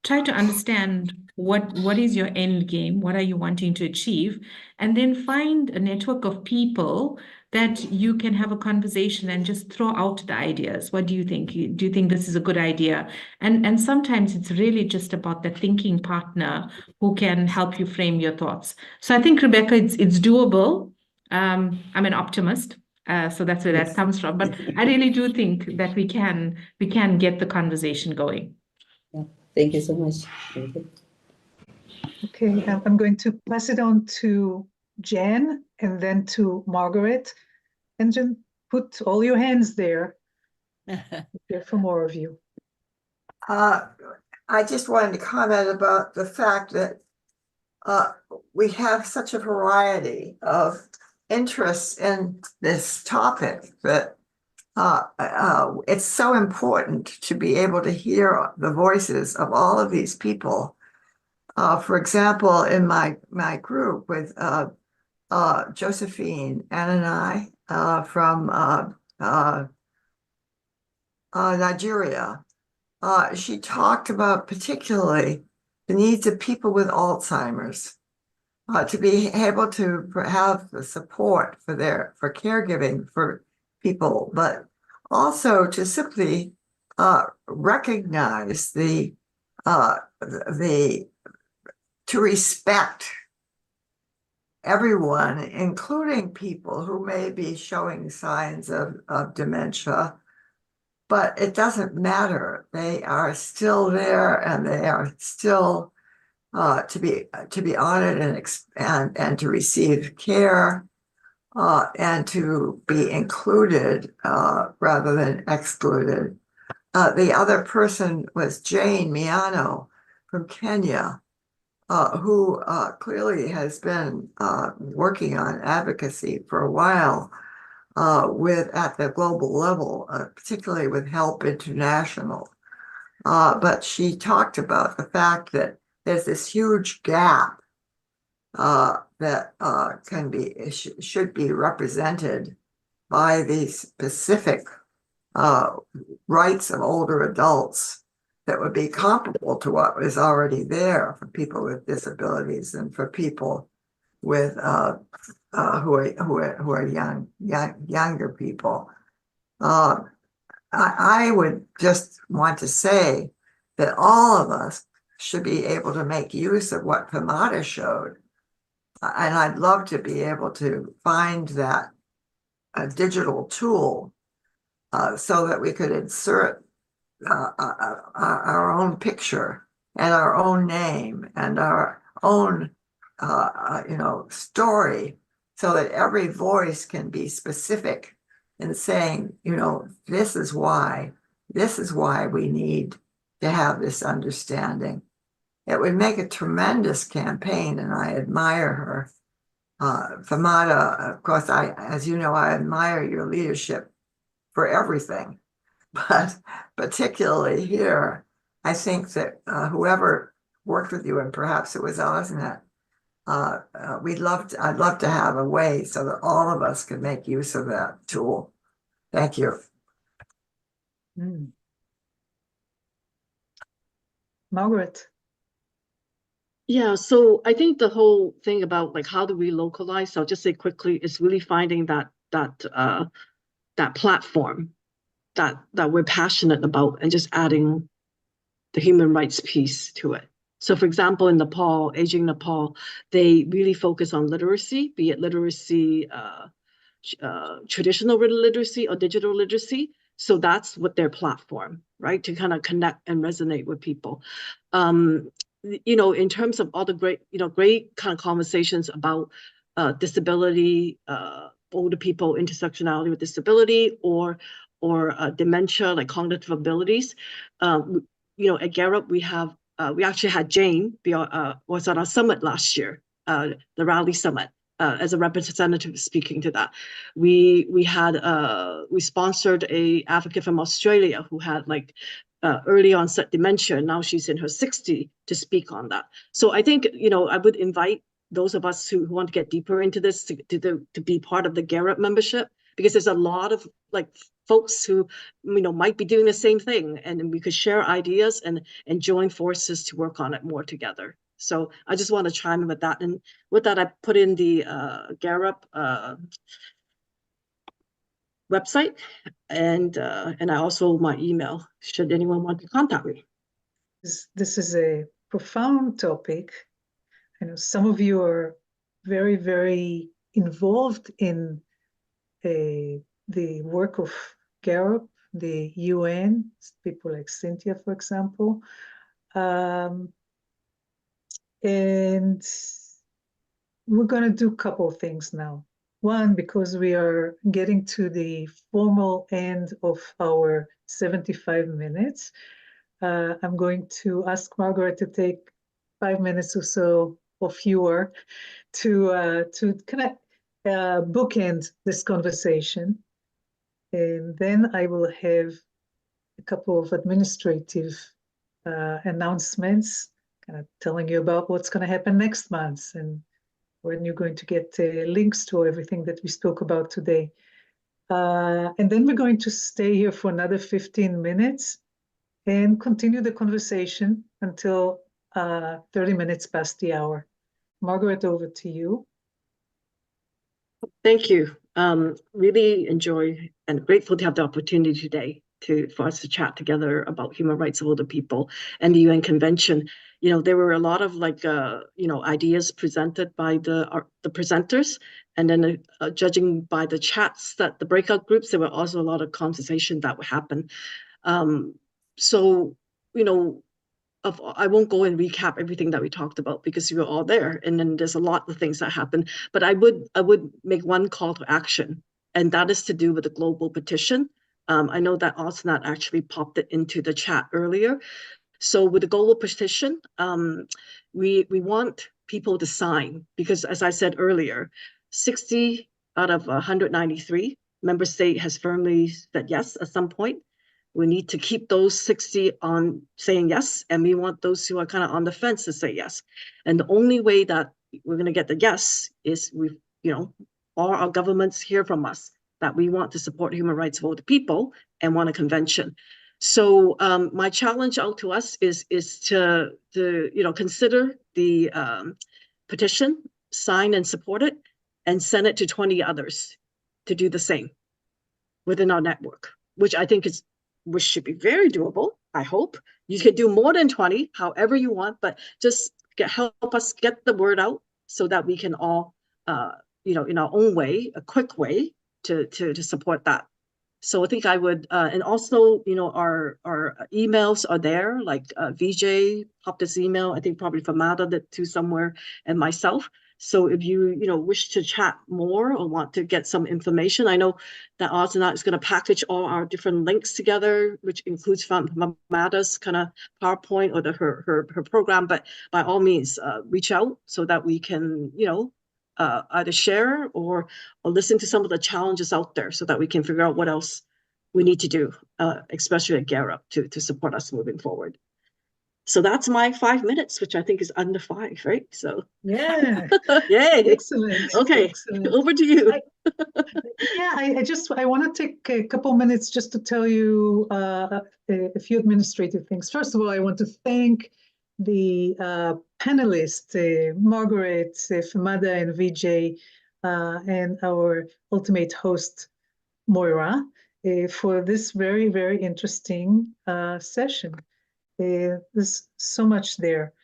try to understand what is your end game, what are you wanting to achieve, and then find a network of people that you can have a conversation and just throw out the ideas. What do you think? Do you think this is a good idea? And sometimes it's really just about the thinking partner who can help you frame your thoughts. So I think, Rebecca, it's doable. I'm an optimist. So that's where that comes from. But I really do think that we can get the conversation going. Yeah. Thank you so much. Thank you. Okay, I'm going to pass it on to Jen and then to Margaret. And Jen, put all your hands there. Here for more of you. I just wanted to comment about the fact that we have such a variety of interests in this topic that it's so important to be able to hear the voices of all of these people. For example, in my group with Josephine, Ann and I from Nigeria, she talked about particularly the needs of people with Alzheimer's, to be able to have the support for caregiving for people, but also to simply recognize to respect everyone, including people who may be showing signs of dementia, but it doesn't matter. They are still there, and they are still to be honored and to receive care and to be included rather than excluded. The other person was Jane Miano from Kenya, who clearly has been working on advocacy for a while at the global level, particularly with Help International. But she talked about the fact that there's this huge gap that should be represented by these specific rights of older adults that would be comparable to what is already there for people with disabilities and for people with who are younger people. I would just want to say that all of us should be able to make use of what Femada showed. And I'd love to be able to find that digital tool so that we could insert our own picture and our own name and our own story, so that every voice can be specific in saying, this is why we need to have this understanding. It would make a tremendous campaign, and I admire her. Femada, of course, as you know, I admire your leadership for everything, but particularly here, I think that whoever worked with you, and perhaps it was Osnet, I'd love to have a way so that all of us can make use of that tool. Thank you. Margaret. Yeah, so I think the whole thing about like how do we localize, I'll just say quickly, is really finding that platform that we're passionate about and just adding the human rights piece to it. So for example, in Nepal, Aging Nepal, they really focus on literacy, be it literacy, traditional literacy or digital literacy. So that's what their platform, right? To kind of connect and resonate with people. In terms of all the great kind of conversations about disability, older people, intersectionality with disability, or dementia, like cognitive abilities. At GARUP, we actually had Jane was at our summit last year, the Raleigh Summit, as a representative speaking to that. We sponsored a advocate from Australia who had early onset dementia. Now she's in her 60s to speak on that. So I think, I would invite those of us who want to get deeper into this to be part of the GARUP membership, because there's a lot of folks who, might be doing the same thing, and we could share ideas and join forces to work on it more together. So I just want to chime in with that. And with that, I put in the GARUP website, and I also my email, should anyone want to contact me. This is a profound topic. I know some of you are very, very involved in the work of GARUP, the UN, people like Cynthia, for example. And we're going to do a couple of things now. One, because we are getting to the formal end of our 75 minutes, I'm going to ask Margaret to take 5 minutes or so, or fewer, to connect, bookend this conversation. And then I will have a couple of administrative announcements, kind of telling you about what's going to happen next month and when you're going to get links to everything that we spoke about today. And then we're going to stay here for another 15 minutes and continue the conversation until 30 minutes past the hour. Margaret, over to you. Thank you. Really enjoy and grateful to have the opportunity today for us to chat together about human rights of older people and the UN Convention. You know, there were a lot of ideas presented by the presenters, and then judging by the chats that the breakout groups, there were also a lot of conversation that would happen. So, you know, I won't go and recap everything that we talked about because you were all there, and then there's a lot of things that happened. But I would make one call to action, and that is to do with the global petition. I know that Osnat actually popped it into the chat earlier. So with the global petition, we want people to sign because, as I said earlier, 60 out of 193 member state has firmly said yes at some point. We need to keep those 60 on saying yes, and we want those who are kind of on the fence to say yes. And the only way that we're going to get the yes is all our governments hear from us that we want to support human rights of older people and want a convention. So my challenge out to us is to consider the petition, sign and support it, and send it to 20 others to do the same within our network, which I think should be very doable. I hope you can do more than 20, however you want, but just help us get the word out so that we can all, in our own way, a quick way to support that. So I think I would, and also, our emails are there, like Vijay popped this email, I think probably Femada did too somewhere, and myself. So if you, wish to chat more or want to get some information, I know that Osnat is going to package all our different links together, which includes Femada's kind of PowerPoint or her program. But by all means, reach out so that we can, either share or listen to some of the challenges out there so that we can figure out what else we need to do, especially at GERUP to support us moving forward. So that's my 5 minutes, which I think is under 5, right? So yeah, yay, excellent. Okay, excellent. Over to you. I want to take a couple minutes just to tell you a few administrative things. First of all, I want to thank the panelists, Margaret, Femada, and Vijay, and our ultimate host, Moira, for this very, very interesting session. There's so much there.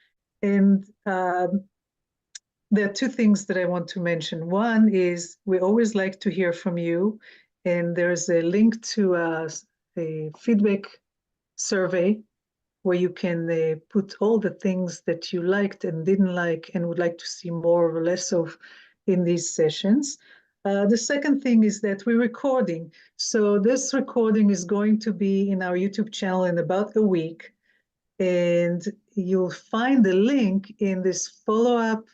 And there are two things that I want to mention. One is we always like to hear from you, and there's a link to a feedback survey where you can put all the things that you liked and didn't like and would like to see more or less of in these sessions. The second thing is that we're recording. So this recording is going to be in our YouTube channel in about a week. And you'll find the link in this follow-up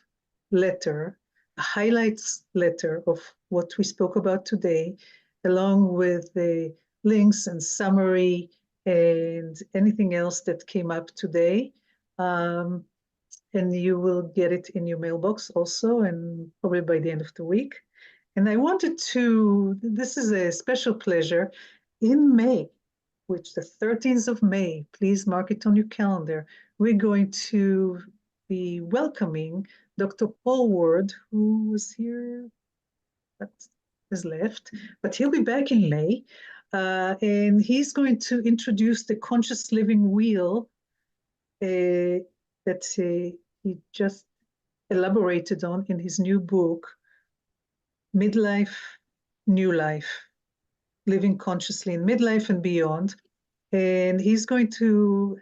letter, a highlights letter of what we spoke about today, along with the links and summary and anything else that came up today. And you will get it in your mailbox also, and probably by the end of the week. And I wanted to, this is a special pleasure, in May, which the 13th of May, please mark it on your calendar, we're going to be welcoming Dr. Paul Ward, who was here, but has left, but he'll be back in May. And he's going to introduce the conscious living wheel that he just elaborated on in his new book, Midlife, New Life, Living Consciously in Midlife and Beyond. And he's going to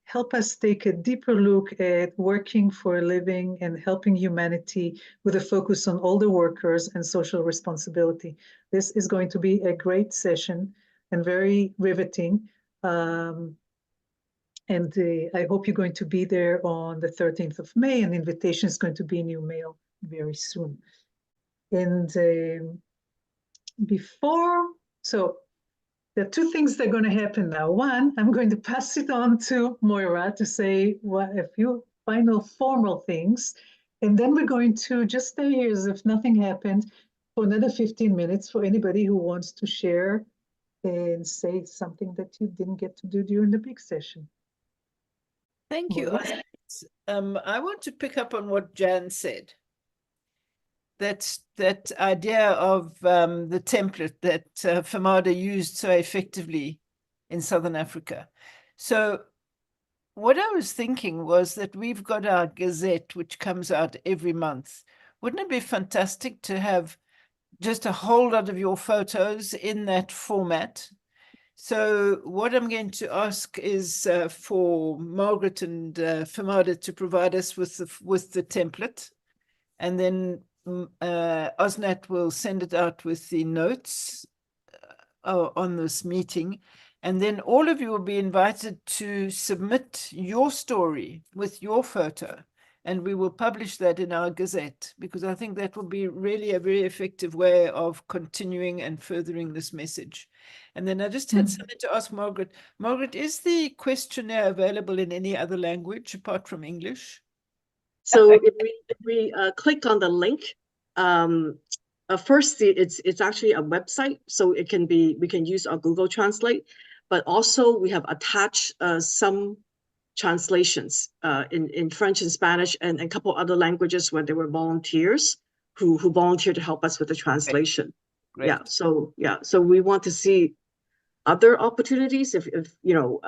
help us take a deeper look at working for a living and helping humanity with a focus on older workers and social responsibility. This is going to be a great session and very riveting. And I hope you're going to be there on the 13th of May, and the invitation is going to be in your mail very soon. And so there are two things that are going to happen now. One, I'm going to pass it on to Moira to say a few final formal things. And then we're going to just stay here as if nothing happened for another 15 minutes for anybody who wants to share and say something that you didn't get to do during the big session. Thank you. I want to pick up on what Jan said. That idea of the template that Femada used so effectively in Southern Africa. So what I was thinking was that we've got our Gazette, which comes out every month. Wouldn't it be fantastic to have just a whole lot of your photos in that format? So what I'm going to ask is for Margaret and Femada to provide us with the template, and then Osnat will send it out with the notes on this meeting. And then all of you will be invited to submit your story with your photo, and we will publish that in our Gazette, because I think that will be really a very effective way of continuing and furthering this message. And then I just had something to ask Margaret. Margaret, is the questionnaire available in any other language apart from English? So if we click on the link, first it's actually a website, so it can be, we can use our Google Translate, but also we have attached some translations in French and Spanish and a couple other languages where there were volunteers who volunteered to help us with the translation. Great. Yeah, so we want to see other opportunities. If you know,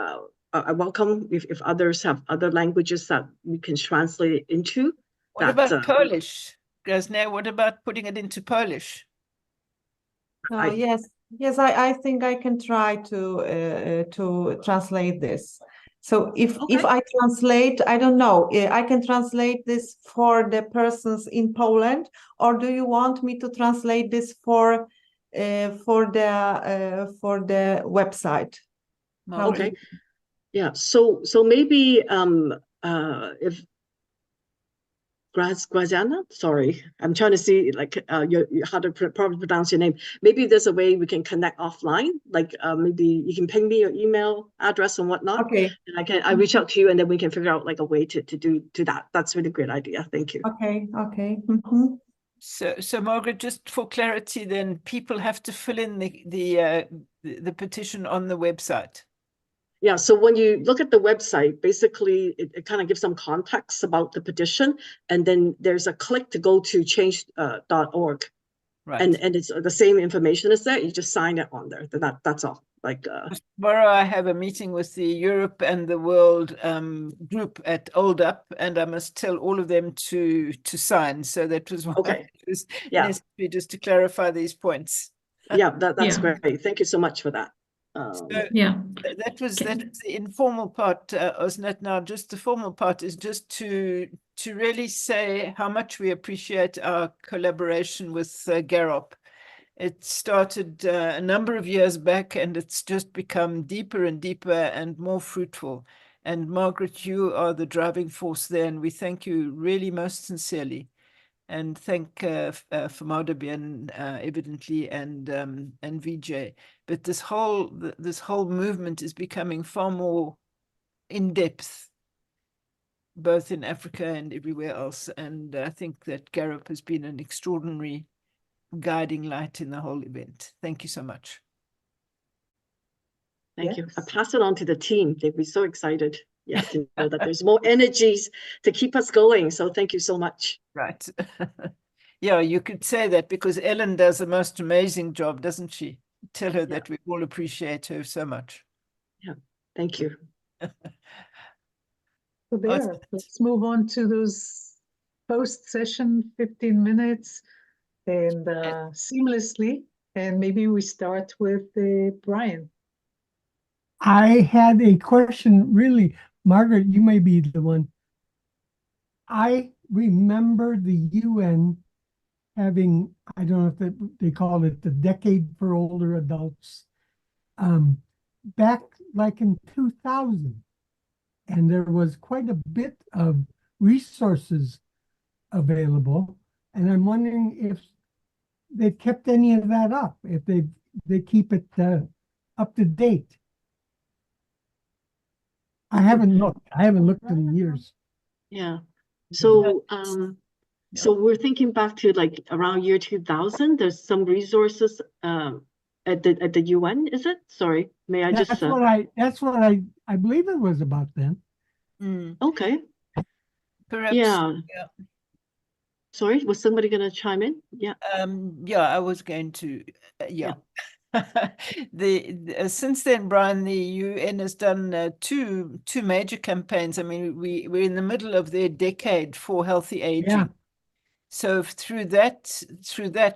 I welcome if others have other languages that we can translate it into. What about Polish? Grasner, what about putting it into Polish? Yes, I think I can try to translate this. So if I translate, I don't know, I can translate this for the persons in Poland, or do you want me to translate this for the website? Okay. Yeah. So maybe if Graziana, sorry, I'm trying to see like how to probably pronounce your name. Maybe there's a way we can connect offline. Like maybe you can ping me your email address and whatnot. Okay. And I reach out to you, and then we can figure out like a way to do that. That's a really great idea. Thank you. Okay. So Margaret, just for clarity, then people have to fill in the petition on the website. Yeah, so when you look at the website, basically it kind of gives some context about the petition, and then there's a click to go to change.org. Right. And it's the same information is there. You just sign it on there. That's all. Like tomorrow I have a meeting with the Europe and the World group at Old Up, and I must tell all of them to sign. So that was why it was necessary just to clarify these points. Yeah, that's great. Thank you so much for that. That was the informal part, Osnat. Now, just the formal part is just to really say how much we appreciate our collaboration with Garop. It started a number of years back, and it's just become deeper and deeper and more fruitful. And Margaret, you are the driving force there, and we thank you really most sincerely. And thank Femada Bien evidently and Vijay. But this whole movement is becoming far more in depth, both in Africa and everywhere else. And I think that Garop has been an extraordinary guiding light in the whole event. Thank you so much. Thank you. I pass it on to the team. They'd be so excited. Yes, to know that there's more energies to keep us going. So thank you so much. Right. Yeah, you could say that because Ellen does the most amazing job, doesn't she? Tell her that we all appreciate her so much. Yeah, thank you. So there, let's move on to those post-session 15 minutes and seamlessly. And maybe we start with Brian. I had a question, really. Margaret, you may be the one. I remember the UN having, I don't know if they call it the Decade for Older Adults, back like in 2000. And there was quite a bit of resources available. And I'm wondering if they've kept any of that up, if they keep it up to date. I haven't looked in years. Yeah. So so we're thinking back to like around year 2000. There's some resources at the UN, is it? Sorry, may I just that's what I believe it was about then. Okay. Perhaps, yeah. Sorry, was somebody gonna chime in? Yeah. Yeah, I was going to yeah. Since then, Brian, the UN has done two major campaigns. I mean, we're in the middle of their decade for healthy aging. Yeah. So through that,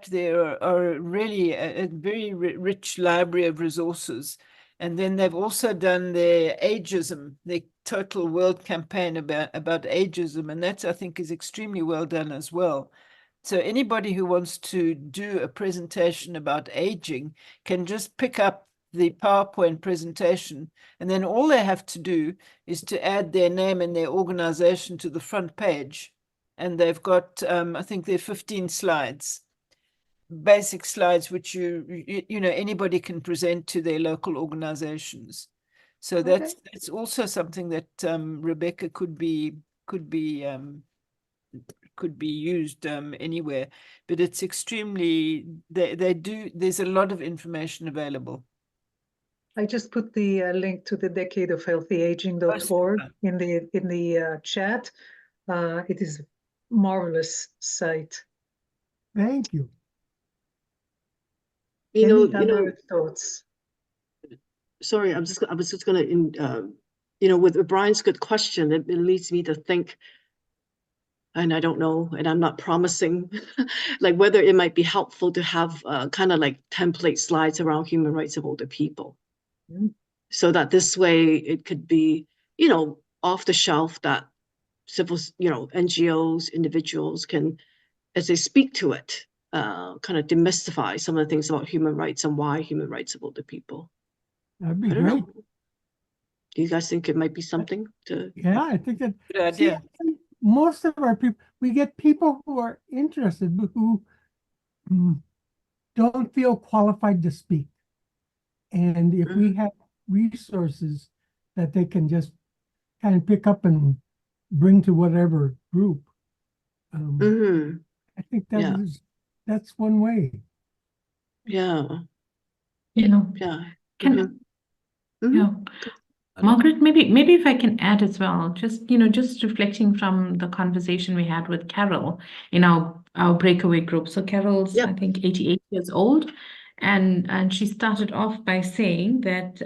there are really a very rich library of resources. And then they've also done their ageism, their total world campaign about ageism, and that, I think, is extremely well done as well. So anybody who wants to do a presentation about aging can just pick up the PowerPoint presentation, and then all they have to do is to add their name and their organization to the front page. And they've got, I think there are 15 slides, basic slides, which you know, anybody can present to their local organizations. So that's also something that Rebecca could be used anywhere, but it's extremely, there's a lot of information available. I just put the link to the decadeofhealthyaging.org in the chat. It is a marvelous site. Thank you. Any other thoughts? Sorry, I was just going to, you know, with Brian's good question, it leads me to think, and I don't know, and I'm not promising, like whether it might be helpful to have kind of like template slides around human rights of older people. So that this way it could be, you know, off the shelf that civil, you know, NGOs, individuals can, as they speak to it, kind of demystify some of the things about human rights and why human rights of older people. That'd be I don't great. know. Do you guys think it might be something to? Yeah, I think that. Good idea. See, most of our people, we get people who are interested, but who don't feel qualified to speak. And if we have resources that they can just kind of pick up and bring to whatever group, I think that's one way. Yeah. You know, Yeah. Yeah. Margaret, maybe if I can add as well, just, you know, just reflecting from the conversation we had with Carol in our breakaway group. So Carol's, I think, 88 years old. And she started off by saying that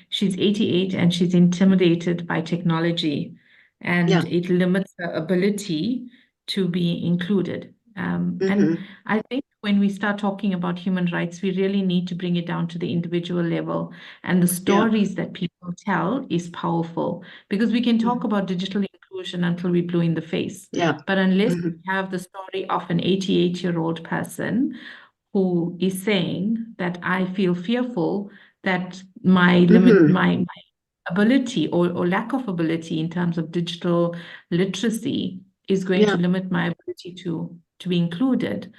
she's 88 and she's intimidated by technology, and it limits her ability to be included. And I think when we start talking about human rights, we really need to bring it down to the individual level. And the stories that people tell is powerful, because we can talk about digital inclusion until we're blue in the face. But unless we have the story of an 88-year-old person who is saying that I feel fearful that my limit, my ability or lack of ability in terms of digital literacy is going to limit my ability to be included,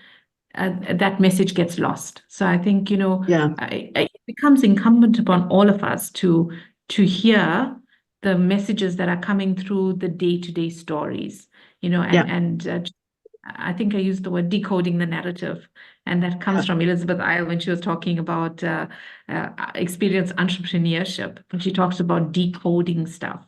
that message gets lost. So I think, you know, it becomes incumbent upon all of us to hear the messages that are coming through the day-to-day stories, you know, and I think I used the word decoding the narrative, and that comes from Elizabeth Isle when she was talking about experience entrepreneurship, when she talks about decoding stuff.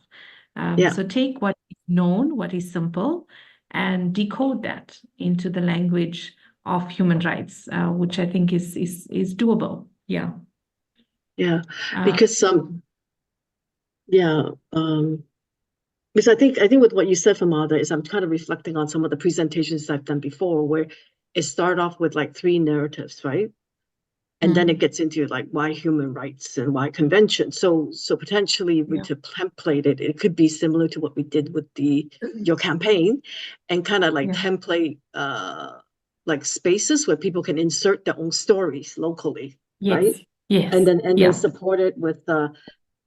So take what is known, what is simple, and decode that into the language of human rights, which I think is doable. Yeah. Yeah, because because I think with what you said, Femada, is I'm kind of reflecting on some of the presentations I've done before, where it started off with like 3 narratives, right? And then it gets into like why human rights and why convention. So potentially we to template it, it could be similar to what we did with your campaign, and kind of like template like spaces where people can insert their own stories locally, right? Yes. And then support it with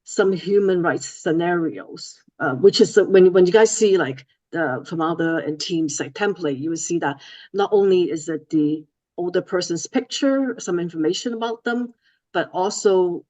some human rights scenarios, which is when you guys see like the Femada and teams like template, you will see that not only is it the older person's picture, some information about them, but also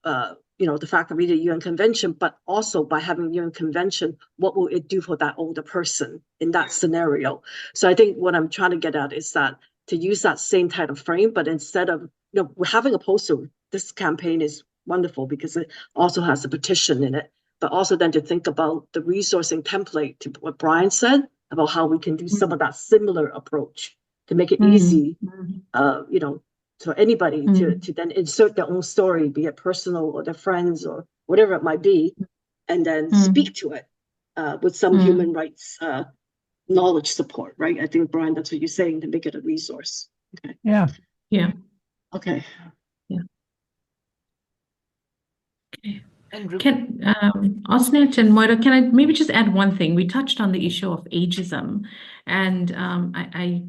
you know, the fact that we did UN convention, but also by having UN convention, what will it do for that older person in that scenario? So I think what I'm trying to get at is that to use that same type of frame, but instead of, you know, we're having a poster. This campaign is wonderful because it also has a petition in it, but also then to think about the resourcing template, to what Brian said about how we can do some of that similar approach to make it easy, you know, So anybody to then insert their own story, be it personal or their friends or whatever it might be, and then speak to it with some human rights knowledge support, right? I think, Brian, that's what you're saying, to make it a resource. Okay. Yeah. Yeah. Okay. Yeah. Okay. Can Osnet and Moira, can I maybe just add one thing? We touched on the issue of ageism, and I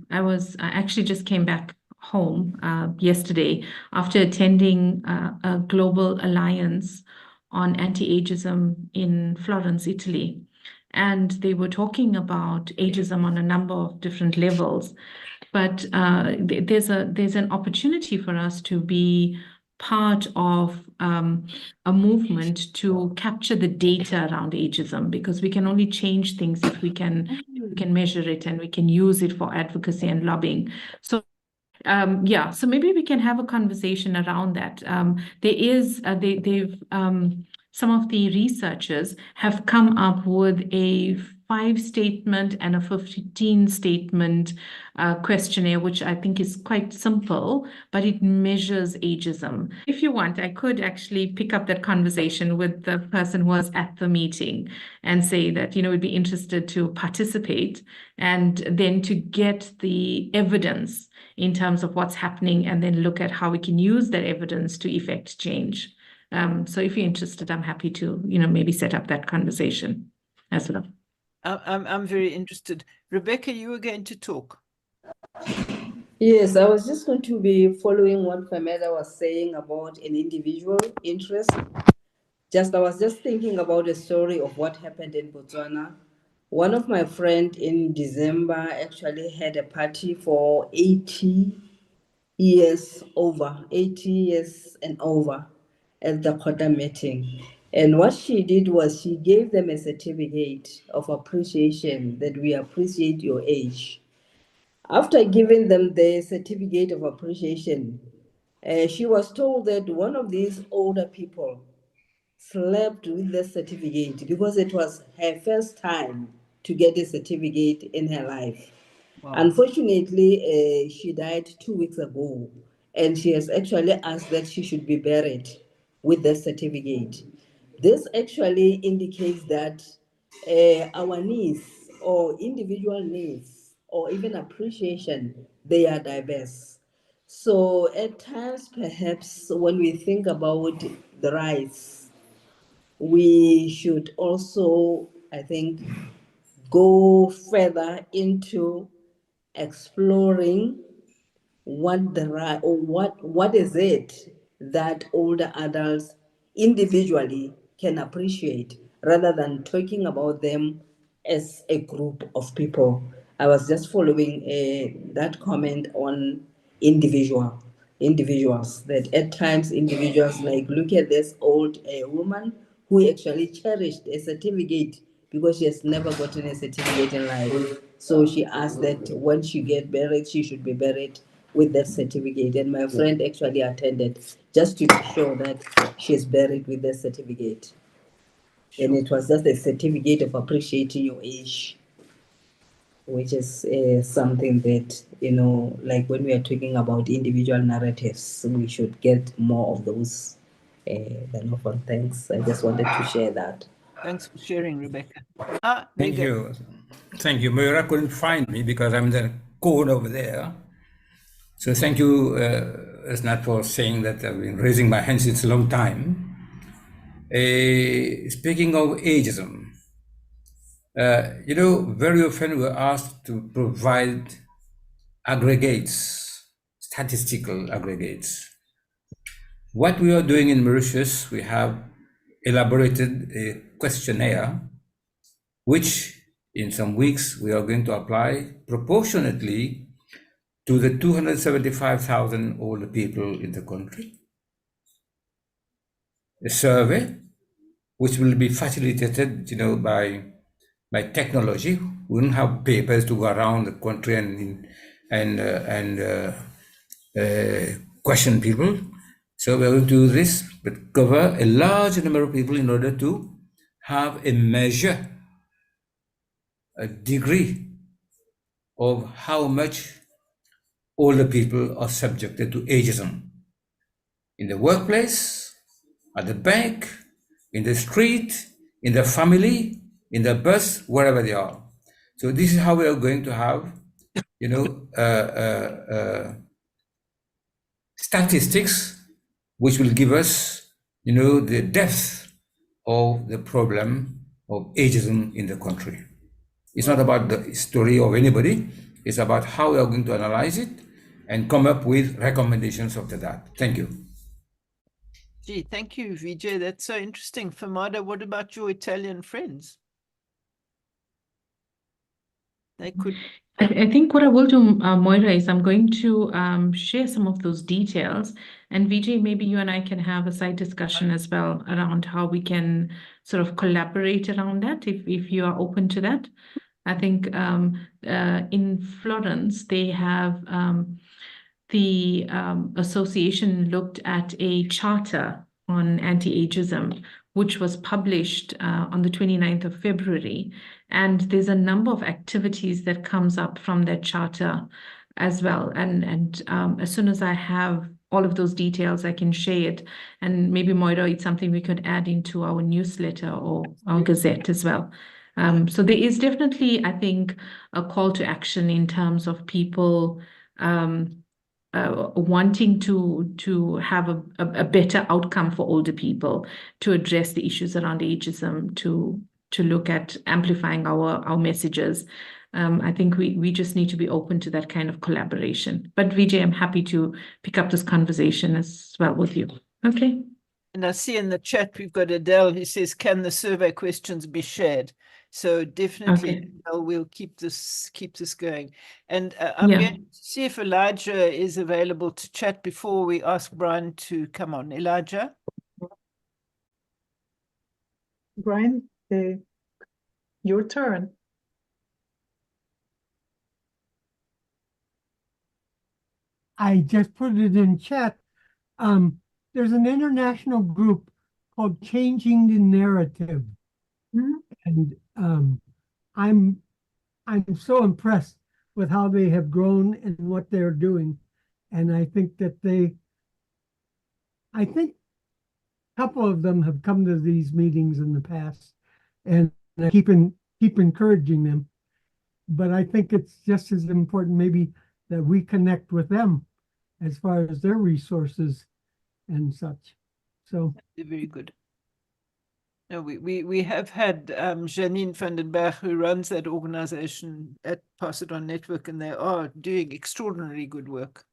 actually just came back home yesterday after attending a global alliance on anti-ageism in Florence, Italy. And they were talking about ageism on a number of different levels. But there's an opportunity for us to be part of a movement to capture the data around ageism, because we can only change things if we can measure it and we can use it for advocacy and lobbying. So yeah, so maybe we can have a conversation around that. Some of the researchers have come up with a 5-statement and a 15-statement questionnaire, which I think is quite simple, but it measures ageism. If you want, I could actually pick up that conversation with the person who was at the meeting and say that, we'd be interested to participate and then to get the evidence in terms of what's happening and then look at how we can use that evidence to effect change. So if you're interested, I'm happy to, maybe set up that conversation as well. I'm very interested. Rebecca, you were going to talk. Yes, I was just going to be following what Femada was saying about an individual interest. I was just thinking about a story of what happened in Botswana. One of my friends in December actually had a party for 80 years and over at the Kota meeting. And what she did was she gave them a certificate of appreciation that we appreciate your age. After giving them the certificate of appreciation, she was told that one of these older people slept with the certificate because it was her first time to get a certificate in her life. Wow. Unfortunately, she died 2 weeks ago, and she has actually asked that she should be buried with the certificate. This actually indicates that our needs or individual needs or even appreciation, they are diverse. So at times, perhaps when we think about the rights, we should also, I think, go further into exploring what is it that older adults individually can appreciate rather than talking about them as a group of people. I was just following that comment on individuals, that at times individuals like, look at this old woman who actually cherished a certificate because she has never gotten a certificate in life. So she asked that when she get buried, she should be buried with that certificate. And my friend actually attended just to be sure that she's buried with that certificate. Sure. And it was just a certificate of appreciating your age, which is something that, like when we are talking about individual narratives, we should get more of those than often. Thanks. I just wanted to share that. Thanks for sharing, Rebecca. Thank you. Thank you. Moira couldn't find me because I'm in the corner over there. So thank you, Asnat, for saying that I've been raising my hand since a long time. Speaking of ageism, very often we're asked to provide aggregates, statistical aggregates. What we are doing in Mauritius, we have elaborated a questionnaire, which in some weeks we are going to apply proportionately to the 275,000 older people in the country. A survey, which will be facilitated, by technology. We don't have papers to go around the country and question people. So we're going to do this, but cover a large number of people in order to have a measure, a degree of how much older people are subjected to ageism. In the workplace, at the bank, in the street, in the family, in the bus, wherever they are. So this is how we are going to have, statistics which will give us, the depth of the problem of ageism in the country. It's not about the story of anybody. It's about how we are going to analyze it and come up with recommendations after that. Thank you. Gee, thank you, Vijay. That's so interesting. Femada, what about your Italian friends? They could. I think what I will do, Moira, is I'm going to share some of those details. And Vijay, maybe you and I can have a side discussion as well around how we can sort of collaborate around that, if you are open to that. I think in Florence, they have the association looked at a charter on anti-ageism, which was published on the 29th of February. And there's a number of activities that comes up from that charter as well. And as soon as I have all of those details, I can share it. And maybe, Moira, it's something we could add into our newsletter or our gazette as well. So there is definitely, I think, a call to action in terms of people wanting to have a better outcome for older people, to address the issues around ageism, to look at amplifying our messages. I think we just need to be open to that kind of collaboration. But Vijay, I'm happy to pick up this conversation as well with you. Okay. And I see in the chat we've got Adele who says, can the survey questions be shared? So definitely, Okay. Adele, we'll keep this going. And I'm going to see if Elijah is available to chat before we ask Brian to come on. Elijah? Brian, your turn. I just put it in chat. There's an international group called Changing the Narrative. And I'm so impressed with how they have grown and what they're doing. And I think that a couple of them have come to these meetings in the past, and I keep encouraging them. But I think it's just as important maybe that we connect with them as far as their resources and such. So They're very good. No, we have had Janine van den Berg, who runs that organization at Pass It On Network, and they are doing extraordinarily good work.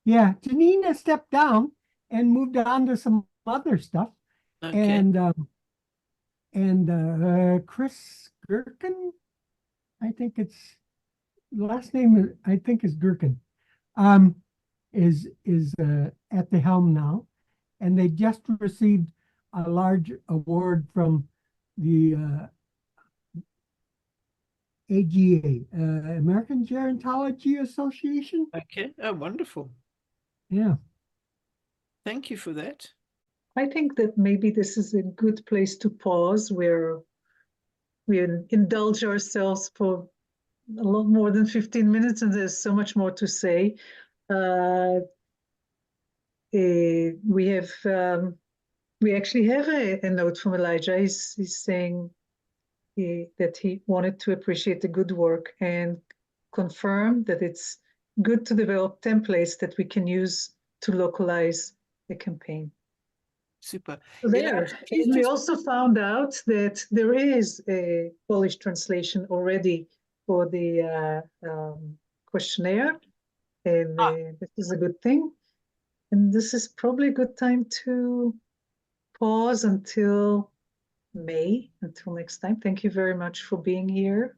yeah, Janina stepped down and moved on to some other stuff. Okay. And Chris Gherkin, I think it's last name, I think is Gherkin, is at the helm now, and they just received a large award from the AGA, American Gerontology Association. Okay. Oh, wonderful. Yeah. Thank you for that. I think that maybe this is a good place to pause, where we indulge ourselves for a lot more than 15 minutes, and there's so much more to say. We actually have a note from Elijah. He's saying that he wanted to appreciate the good work and confirm that it's good to develop templates that we can use to localize the campaign. Super. So there. And we also found out that there is a Polish translation already for the questionnaire, and this is a good thing. And this is probably a good time to pause until May, until next time. Thank you very much for being here.